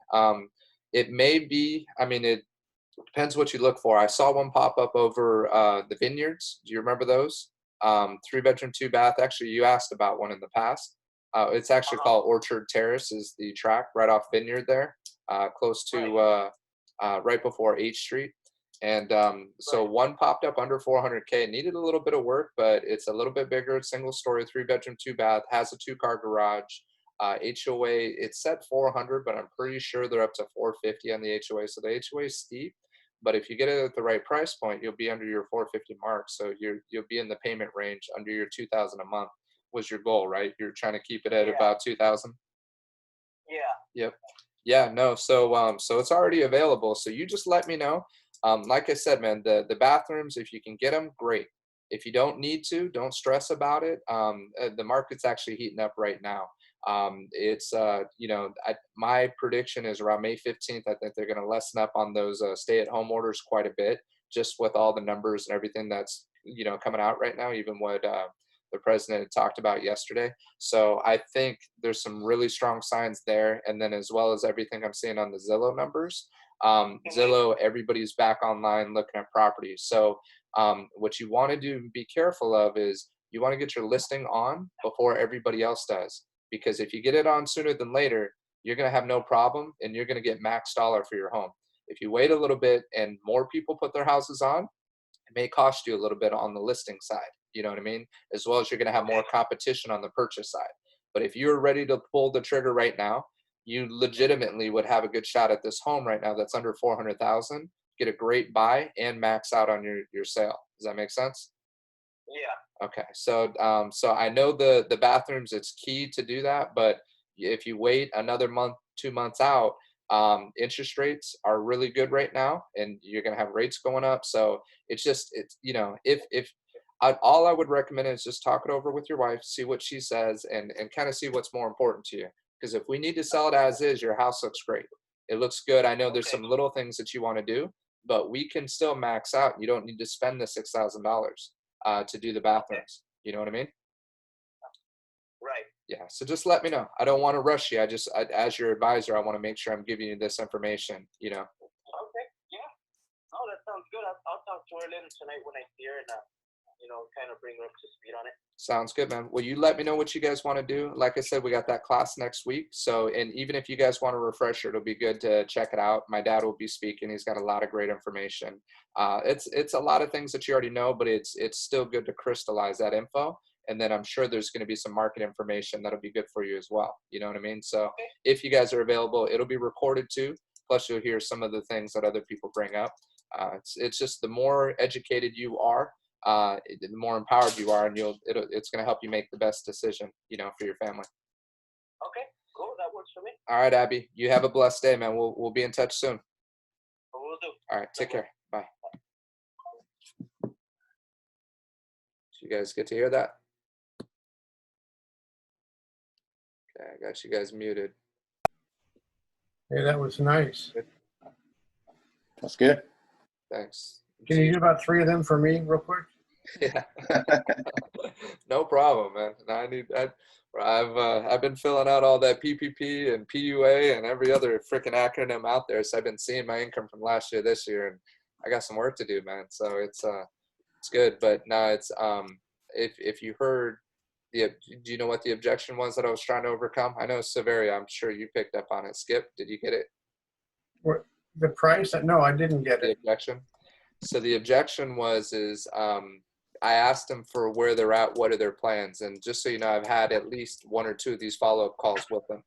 It may be, it depends what you look for. I saw one pop up over the Vineyards. Do you remember those? 3-bedroom, 2-bath. Actually, you asked about one in the past. It's actually called Orchard Terrace is the track right off Vineyard there, close to right before H Street. And so one popped up under 400K. Needed a little bit of work, but it's a little bit bigger. Single story, 3-bedroom, 2-bath. Has a 2-car garage. HOA, it's set 400, but I'm pretty sure they're up to 450 on the HOA. So the HOA is steep, but if you get it at the right price point, you'll be under your 450 mark. So you'll be in the payment range under your 2,000 a month was your goal, right? You're trying to keep it at about 2,000. Yeah. Yep. Yeah. No. So so it's already available. So you just let me know. Like I said, man, the bathrooms, if you can get them, great. If you don't need to, don't stress about it. The market's actually heating up right now. It's my prediction is around May 15th. I think they're going to lessen up on those stay-at-home orders quite a bit, just with all the numbers and everything that's coming out right now, even what the president had talked about yesterday. So I think there's some really strong signs there, and then as well as everything I'm seeing on the Zillow numbers. Zillow, everybody's back online looking at properties. So what you want to do, be careful of, is you want to get your listing on before everybody else does. Because if you get it on sooner than later, you're going to have no problem and you're going to get max dollar for your home. If you wait a little bit and more people put their houses on, it may cost you a little bit on the listing side. You know what I mean? As well as you're going to have more competition on the purchase side. But if you're ready to pull the trigger right now, you legitimately would have a good shot at this home right now that's under 400,000, get a great buy and max out on your sale. Does that make sense? Yeah. Okay. So so I know the bathrooms, it's key to do that, but if you wait another month, 2 months out, interest rates are really good right now and you're going to have rates going up. So it's just, it's, you know, if all I would recommend is just talk it over with your wife, see what she says, and kind of see what's more important to you. Because if we need to sell it as is, your house looks great. It looks good. I know there's some little things that you want to do, but we can still max out. You don't need to spend the $6,000 to do the bathrooms. You know what I mean? Right. Yeah. So just let me know. I don't want to rush you. As your advisor, I want to make sure I'm giving you this information, you know? Okay. Yeah. Oh, that sounds good. I'll talk to her later tonight when I see her and, you know, kind of bring her up to speed on it. Sounds good, man. Well, you let me know what you guys want to do. Like I said, we got that class next week. So, and even if you guys want a refresher, it'll be good to check it out. My dad will be speaking. He's got a lot of great information. It's a lot of things that you already know, but it's still good to crystallize that info. And then I'm sure there's going to be some market information that'll be good for you as well. You know what I mean? So if you guys are available, it'll be recorded too. Plus you'll hear some of the things that other people bring up. It's just the more educated you are, the more empowered you are, and it's going to help you make the best decision, you know, for your family. Okay, cool. That works for me. All right, Abby, you have a blessed day, man. We'll be in touch soon. Will do. All right, take care. Bye. Did you guys get to hear that? Okay, I got you guys muted. Hey, that was nice. That's good. Thanks. Can you do about 3 of them for me real quick? Yeah. No problem, man. I need that. I've been filling out all that PPP and PUA and every other freaking acronym out there. So I've been seeing my income from last year, this year, and I got some work to do, man. So it's good. But no, it's if you heard do you know what the objection was that I was trying to overcome? I know Severia, I'm sure you picked up on it. Skip, did you get it? What, the price? No, I didn't get The it. objection. So the objection is I asked them for where they're at, what are their plans, and just so you know, I've had at least 1 or 2 of these follow-up calls with them.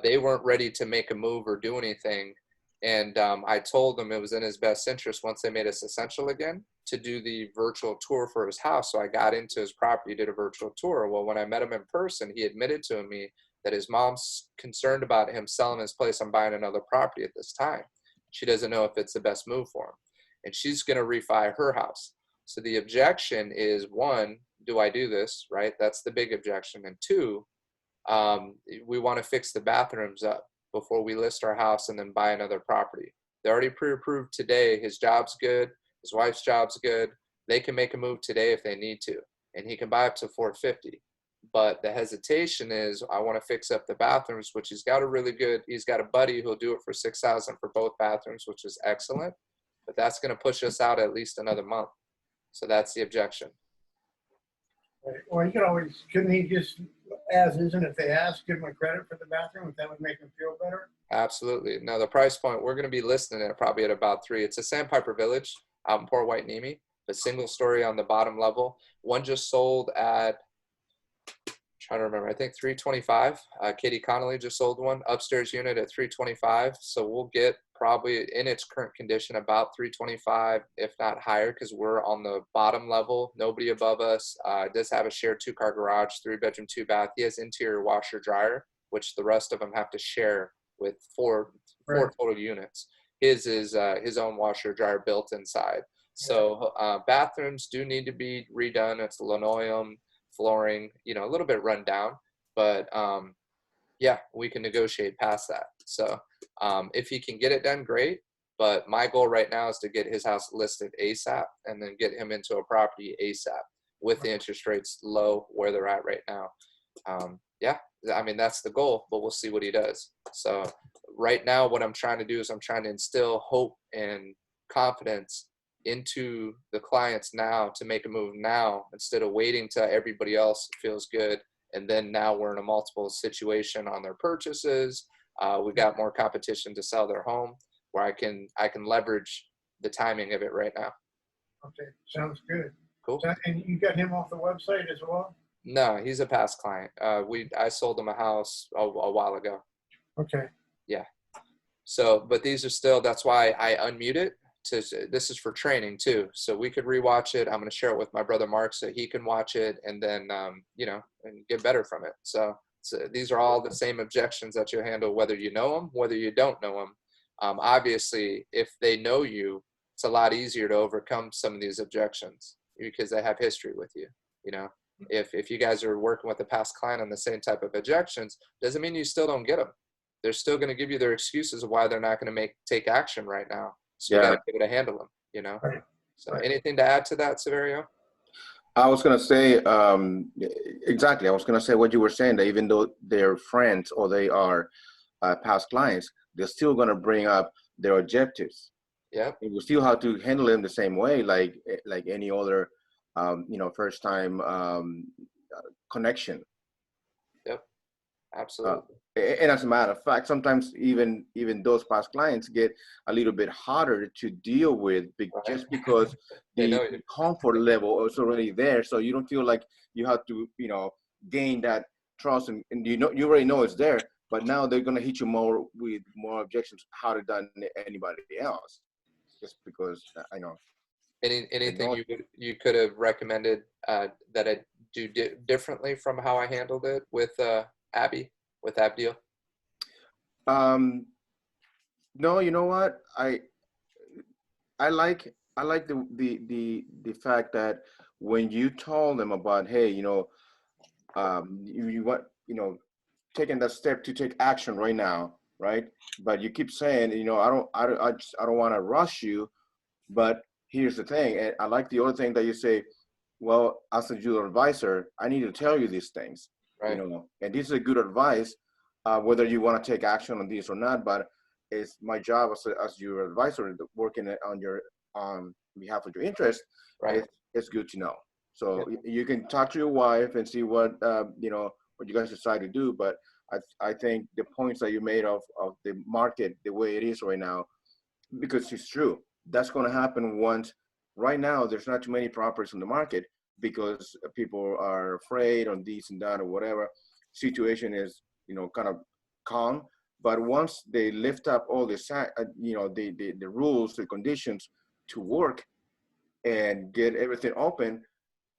They weren't ready to make a move or do anything, and I told them it was in his best interest once they made us essential again to do the virtual tour for his house. So I got into his property, did a virtual tour. Well, when I met him in person, he admitted to me that his mom's concerned about him selling his place and buying another property at this time. She doesn't know if it's the best move for him, and she's going to refi her house. So the objection is, 1, do I do this, right? That's the big objection. And 2, we want to fix the bathrooms up before we list our house and then buy another property. They're already pre-approved today. His job's good. His wife's job's good. They can make a move today if they need to, and he can buy up to 450. But the hesitation is, I want to fix up the bathrooms, which he's got a buddy who'll do it for $6,000 for both bathrooms, which is excellent. But that's going to push us out at least another month. So that's the objection. Well, couldn't he just, as is, and if they ask, give him a credit for the bathroom, if that would make him feel better? Absolutely. No, the price point, we're going to be listing it probably at about 3. It's a Sandpiper Village out in Port White Nemi, a single story on the bottom level. One just sold at, I'm trying to remember, I think 325. Katie Connolly just sold one upstairs unit at 325. So we'll get probably in its current condition about 325, if not higher, because we're on the bottom level, nobody above us. It does have a shared 2-car garage, 3-bedroom, 2-bath. He has interior washer dryer, which the rest of them have to share with four total units. His is his own washer dryer built inside. So bathrooms do need to be redone. It's linoleum, flooring, you know, a little bit run down, but yeah, we can negotiate past that. So if he can get it done, great. But my goal right now is to get his house listed ASAP and then get him into a property ASAP with the interest rates low where they're at right now. Yeah, I mean, that's the goal, but we'll see what he does. So right now, what I'm trying to do is I'm trying to instill hope and confidence into the clients now to make a move now instead of waiting till everybody else feels good. And then now we're in a multiple situation on their purchases. We got more competition to sell their home where I can leverage the timing of it right now. Okay, sounds good. Cool. And you got him off the website as well? No, he's a past client. I sold him a house a while ago. Okay. Yeah. So, but these are still, that's why I unmute it. This is for training too. So we could rewatch it. I'm going to share it with my brother Mark so he can watch it and then, you know, and get better from it. So these are all the same objections that you handle, whether you know them, whether you don't know them. Obviously, if they know you, it's a lot easier to overcome some of these objections because they have history with you. You know, if you guys are working with a past client on the same type of objections, doesn't mean you still don't get them. They're still going to give you their excuses of why they're not going to take action right now. So you got to be able to handle them, you know? Right. So anything to add to that, Severio? I was going to say, exactly. I was going to say what you were saying, that even though they're friends or they are past clients, they're still going to bring up their objectives. Yeah. And we still have to handle them the same way, like any other, you know, first time connection. Yep. Absolutely. And as a matter of fact, sometimes even those past clients get a little bit harder to deal with just because the comfort level is already there. So you don't feel like you have to, you know, gain that trust, and you know, you already know it's there. But now they're gonna hit you more with more objections harder than anybody else, just because I know. Anything you could have recommended that I do differently from how I handled it with Abby? With Abdil? No, you know what? I like the fact that when you told them about, hey, you know, you want, you know, taking that step to take action right now, right? But you keep saying, you know, I don't want to rush you, but here's the thing. And I like the other thing that you say, well, as a judicial advisor, I need to tell you these things, you know, and this is a good advice. Whether you want to take action on this or not, but it's my job as your advisor working on behalf of your interest. It's good to know. So you can talk to your wife and see what you know, what you guys decide to do. But I think the points that you made of the market the way it is right now, because it's true, that's going to happen once. Right now, there's not too many properties on the market because people are afraid on this and that or whatever. Situation is, you know, kind of calm, but once they lift up all the you know, the rules, the conditions to work and get everything open,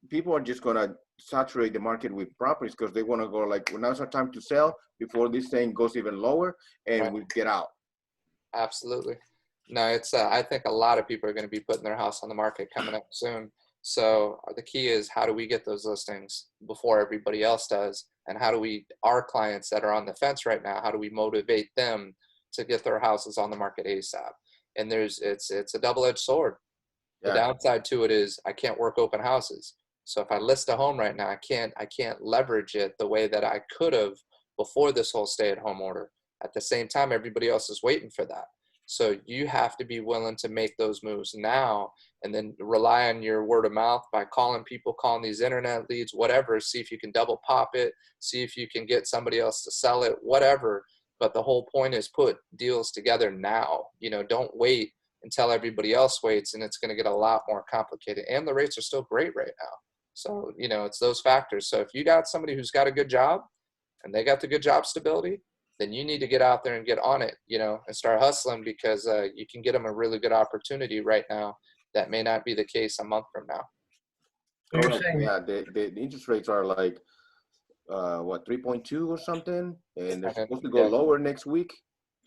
people are just going to saturate the market with properties because they want to go like, well, now's our time to sell before this thing goes even lower and we get out. Absolutely. No, it's I think a lot of people are going to be putting their house on the market coming up soon. So the key is, how do we get those listings before everybody else does? And how do we, our clients that are on the fence right now, how do we motivate them to get their houses on the market ASAP? And it's a double-edged sword. The downside to it is I can't work open houses. So if I list a home right now, I can't leverage it the way that I could have before this whole stay-at-home order. At the same time, everybody else is waiting for that. So you have to be willing to make those moves now, and then rely on your word of mouth by calling people, calling these internet leads, whatever, see if you can double pop it, see if you can get somebody else to sell it, whatever. But the whole point is put deals together now. You know, don't wait until everybody else waits, and it's going to get a lot more complicated. And the rates are still great right now. So, you know, it's those factors. So if you got somebody who's got a good job and they got the good job stability, then you need to get out there and get on it, you know, and start hustling, because you can get them a really good opportunity right now that may not be the case a month from now. Yeah, the interest rates are like, what, 3.2 or something? And they're supposed to go lower next week?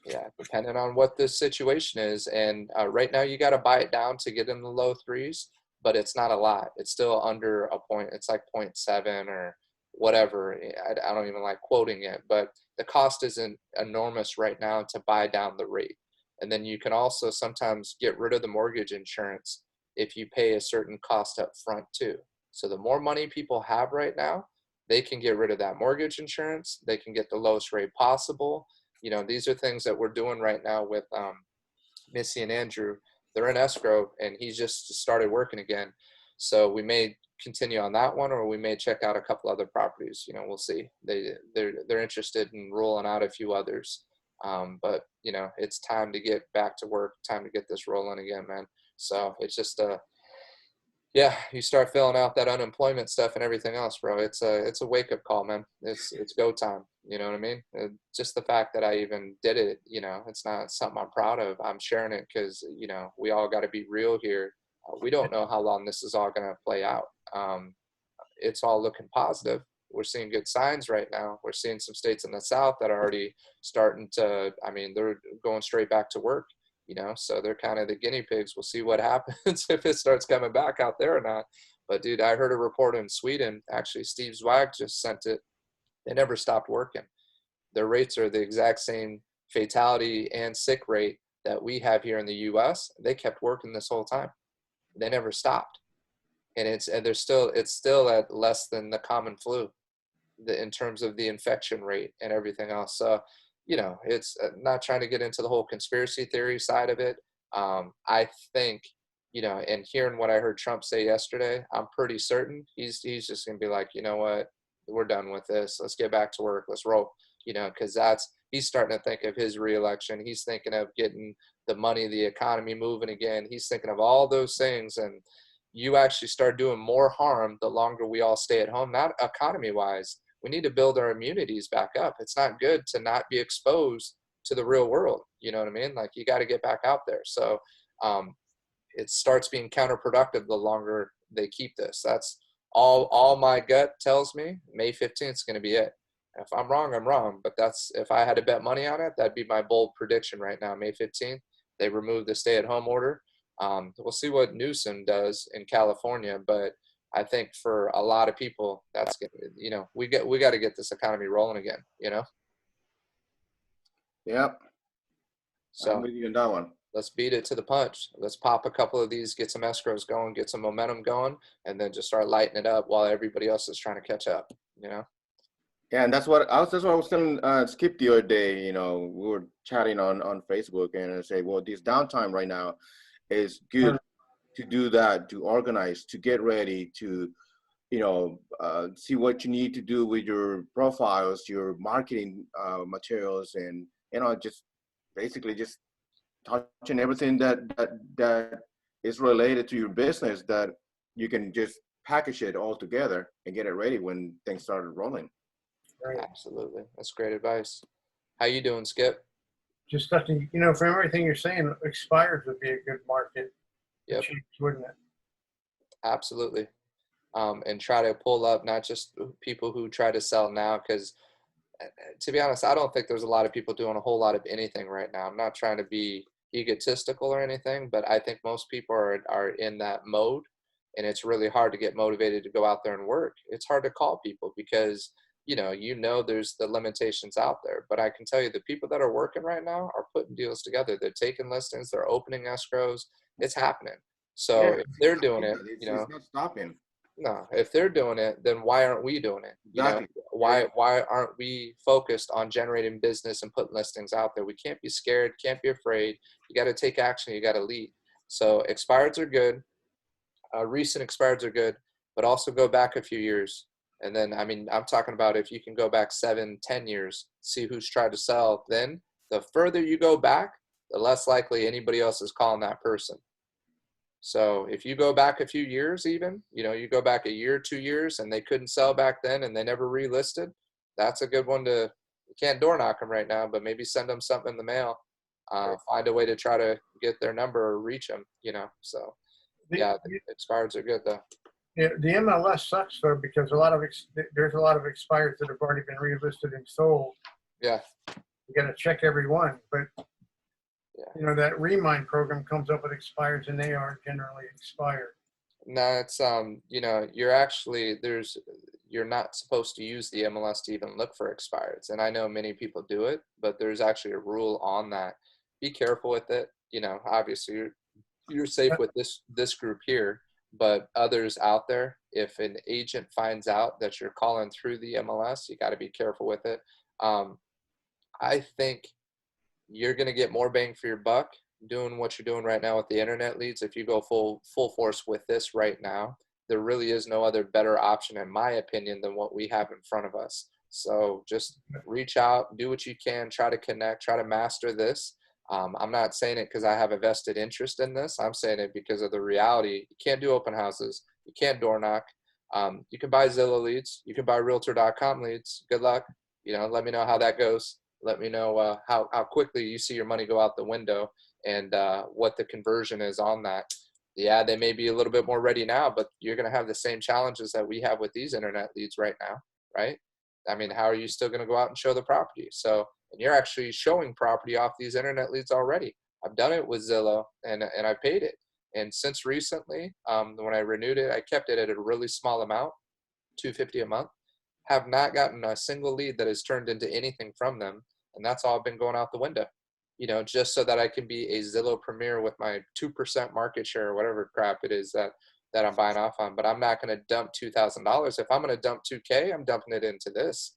Yeah, depending on what this situation is. And right now you got to buy it down to get in the low threes, but it's not a lot. It's still under a point. It's like 0.7 or whatever. I don't even like quoting it, but the cost isn't enormous right now to buy down the rate. And then you can also sometimes get rid of the mortgage insurance if you pay a certain cost up front too. So the more money people have right now, they can get rid of that mortgage insurance. They can get the lowest rate possible. You know, these are things that we're doing right now with Missy and Andrew. they're in escrow and he's just started working again. So we may continue on that one, or we may check out a couple other properties. You know, we'll see. They're interested in rolling out a few others. But you know, it's time to get back to work, time to get this rolling again, man. So it's just yeah, you start filling out that unemployment stuff and everything else, bro. It's a wake up call, man. It's go time. You know what I mean? Just the fact that I even did it, you know, it's not something I'm proud of. I'm sharing it because, you know, we all got to be real here. We don't know how long this is all going to play out. It's all looking positive. We're seeing good signs right now. We're seeing some states in the South that are already starting to, I mean, they're going straight back to work. You know, so they're kind of the guinea pigs. We'll see what happens if it starts coming back out there or not. But dude, I heard a report in Sweden. Actually, Steve Zweig just sent it. They never stopped working. Their rates are the exact same fatality and sick rate that we have here in the U.S. They kept working this whole time. They never stopped, and it's still at less than the common flu, in terms of the infection rate and everything else. So, you know, it's not trying to get into the whole conspiracy theory side of it. I think, you know, and hearing what I heard Trump say yesterday, I'm pretty certain he's just going to be like, you know what, we're done with this. Let's get back to work. Let's roll, you know, because he's starting to think of his reelection. He's thinking of getting the money, the economy moving again. He's thinking of all those things. And you actually start doing more harm the longer we all stay at home, not economy wise. We need to build our immunities back up. It's not good to not be exposed to the real world. You know what I mean? Like, you got to get back out there. So it starts being counterproductive the longer they keep this. That's all my gut tells me. May 15th is going to be it. If I'm wrong, I'm wrong. But that's, if I had to bet money on it, that'd be my bold prediction right now. May 15th, they remove the stay-at-home order. We'll see what Newsom does in California, but I think for a lot of people, that's good. You know, we got to get this economy rolling again. You know. Yep. So I'm with you on that one. Let's beat it to the punch. Let's pop a couple of these, get some escrows going, get some momentum going, and then just start lighting it up while everybody else is trying to catch up. You know. Yeah, and that's what I was telling Skip the other day. You know, we were chatting on Facebook, and I say, well, this downtime right now is good to do that, to organize, to get ready, to, you know, see what you need to do with your profiles, your marketing materials, and, you know, just basically just touching everything that is related to your business, that you can just package it all together and get it ready when things started rolling. Right. Absolutely. That's great advice. How you doing, Skip? Just nothing, you know, from everything you're saying, expires would be a good market. Yep. Wouldn't it? Absolutely. And try to pull up not just people who try to sell now, because to be honest, I don't think there's a lot of people doing a whole lot of anything right now. I'm not trying to be egotistical or anything, but I think most people are in that mode, and it's really hard to get motivated to go out there and work. It's hard to call people because you know there's the limitations out there. But I can tell you the people that are working right now are putting deals together. They're taking listings, they're opening escrows. It's happening. So Yeah, if they're doing it, it's not stopping. No, if they're doing it, then why aren't we doing it? You know, why aren't we focused on generating business and putting listings out there? We can't be scared, can't be afraid. You got to take action. You got to lead. So expireds are good. Recent expireds are good, but also go back a few years. And then, I mean, I'm talking about if you can go back 7, 10 years, see who's tried to sell. Then the further you go back, the less likely anybody else is calling that person. So if you go back a few years, even, you know, you go back a year, 2 years, and they couldn't sell back then and they never relisted, that's a good one to, you can't door knock them right now, but maybe send them something in the mail, find a way to try to get their number or reach them, you know. So yeah, the expireds are good though. Yeah, the MLS sucks though, because there's a lot of expireds that have already been relisted and sold. Yeah. You got to check every one, but you know, that Remind program comes up with expireds and they are generally expired. No, it's you know, you're not supposed to use the MLS to even look for expireds. And I know many people do it, but there's actually a rule on that. Be careful with it. You know, obviously you're safe with this group here, but others out there, if an agent finds out that you're calling through the MLS, you got to be careful with it. I think you're going to get more bang for your buck doing what you're doing right now with the internet leads, if you go full force with this right now, there really is no other better option, in my opinion, than what we have in front of us. So just reach out, do what you can, try to connect, try to master this. I'm not saying it because I have a vested interest in this. I'm saying it because of the reality. You can't do open houses. You can't door knock. You can buy Zillow leads. You can buy Realtor.com leads. Good luck. Let me know how that goes. Let me know how quickly you see your money go out the window and what the conversion is on that. Yeah, they may be a little bit more ready now, but you're going to have the same challenges that we have with these internet leads right now, right? I mean, how are you still going to go out and show the property? So, and you're actually showing property off these internet leads already. I've done it with Zillow and I paid it. And since recently, when I renewed it, I kept it at a really small amount, $250 a month. Have not gotten a single lead that has turned into anything from them. And that's all been going out the window, just so that I can be a Zillow Premier with my 2% market share or whatever crap it is that I'm buying off on. But I'm not going to dump $2,000. If I'm going to dump $2K, I'm dumping it into this.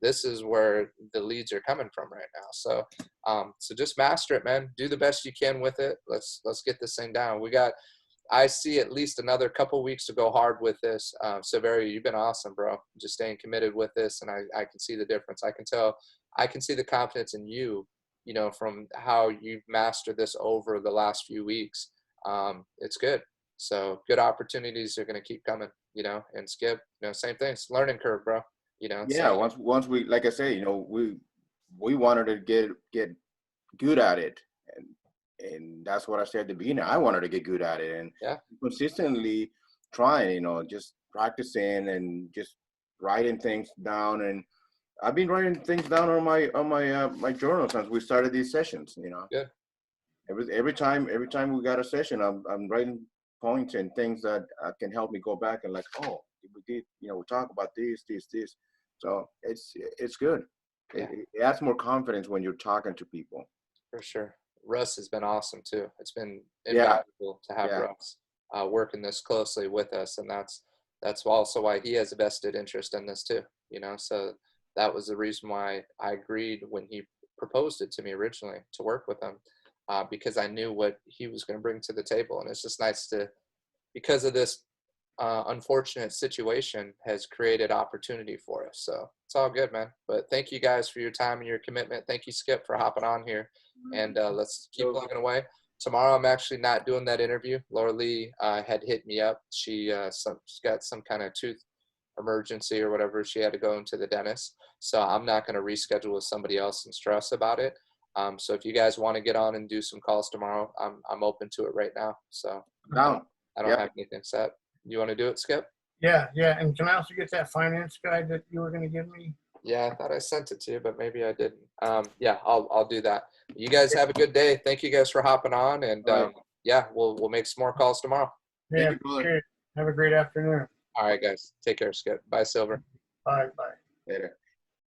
This is where the leads are coming from right now. So, so just master it, man. Do the best you can with it. Let's get this thing down. I see at least another couple weeks to go hard with this. Severi, you've been awesome, bro. Just staying committed with this, and I can see the difference. I can see the confidence in you, from how you've mastered this over the last few weeks. It's good. So good opportunities are going to keep coming, and Skip, same thing. It's a learning curve, bro. Yeah, once we, like I say, we wanted to get good at it, and that's what I said at the beginning. I wanted to get good at it, and consistently trying, just practicing and just writing things down. And I've been writing things down on my journal since we started these sessions. Yeah. Every time we got a session, I'm writing points and things that can help me go back and like, oh, we did, we talk about this. So it's good. Yeah. It adds more confidence when you're talking to people. For sure. Russ has been awesome too. It's been invaluable to have Russ working this closely with us, and that's also why he has a vested interest in this too. So that was the reason why I agreed when he proposed it to me originally to work with him, because I knew what he was going to bring to the table, and it's just nice to, because of this unfortunate situation, has created opportunity for us. So it's all good, man. But thank you guys for your time and your commitment. Thank you, Skip, for hopping on here, and let's keep plugging away. Tomorrow I'm actually not doing that interview. Laura Lee had hit me up. She's got some kind of tooth emergency or whatever. She had to go into the dentist, so I'm not going to reschedule with somebody else and stress about it. So if you guys want to get on and do some calls tomorrow, I'm open to it right now. So I don't have anything set. You want to do it, Skip? Yeah. And can I also get that finance guide that you were going to give me? Yeah, I thought I sent it to you, but maybe I didn't. Yeah, I'll do that. You guys have a good day. Thank you guys for hopping on, and yeah, we'll make some more calls tomorrow. Yeah. Have a great afternoon. All right, guys. Take care, Skip. Bye, Silver. Bye. Later.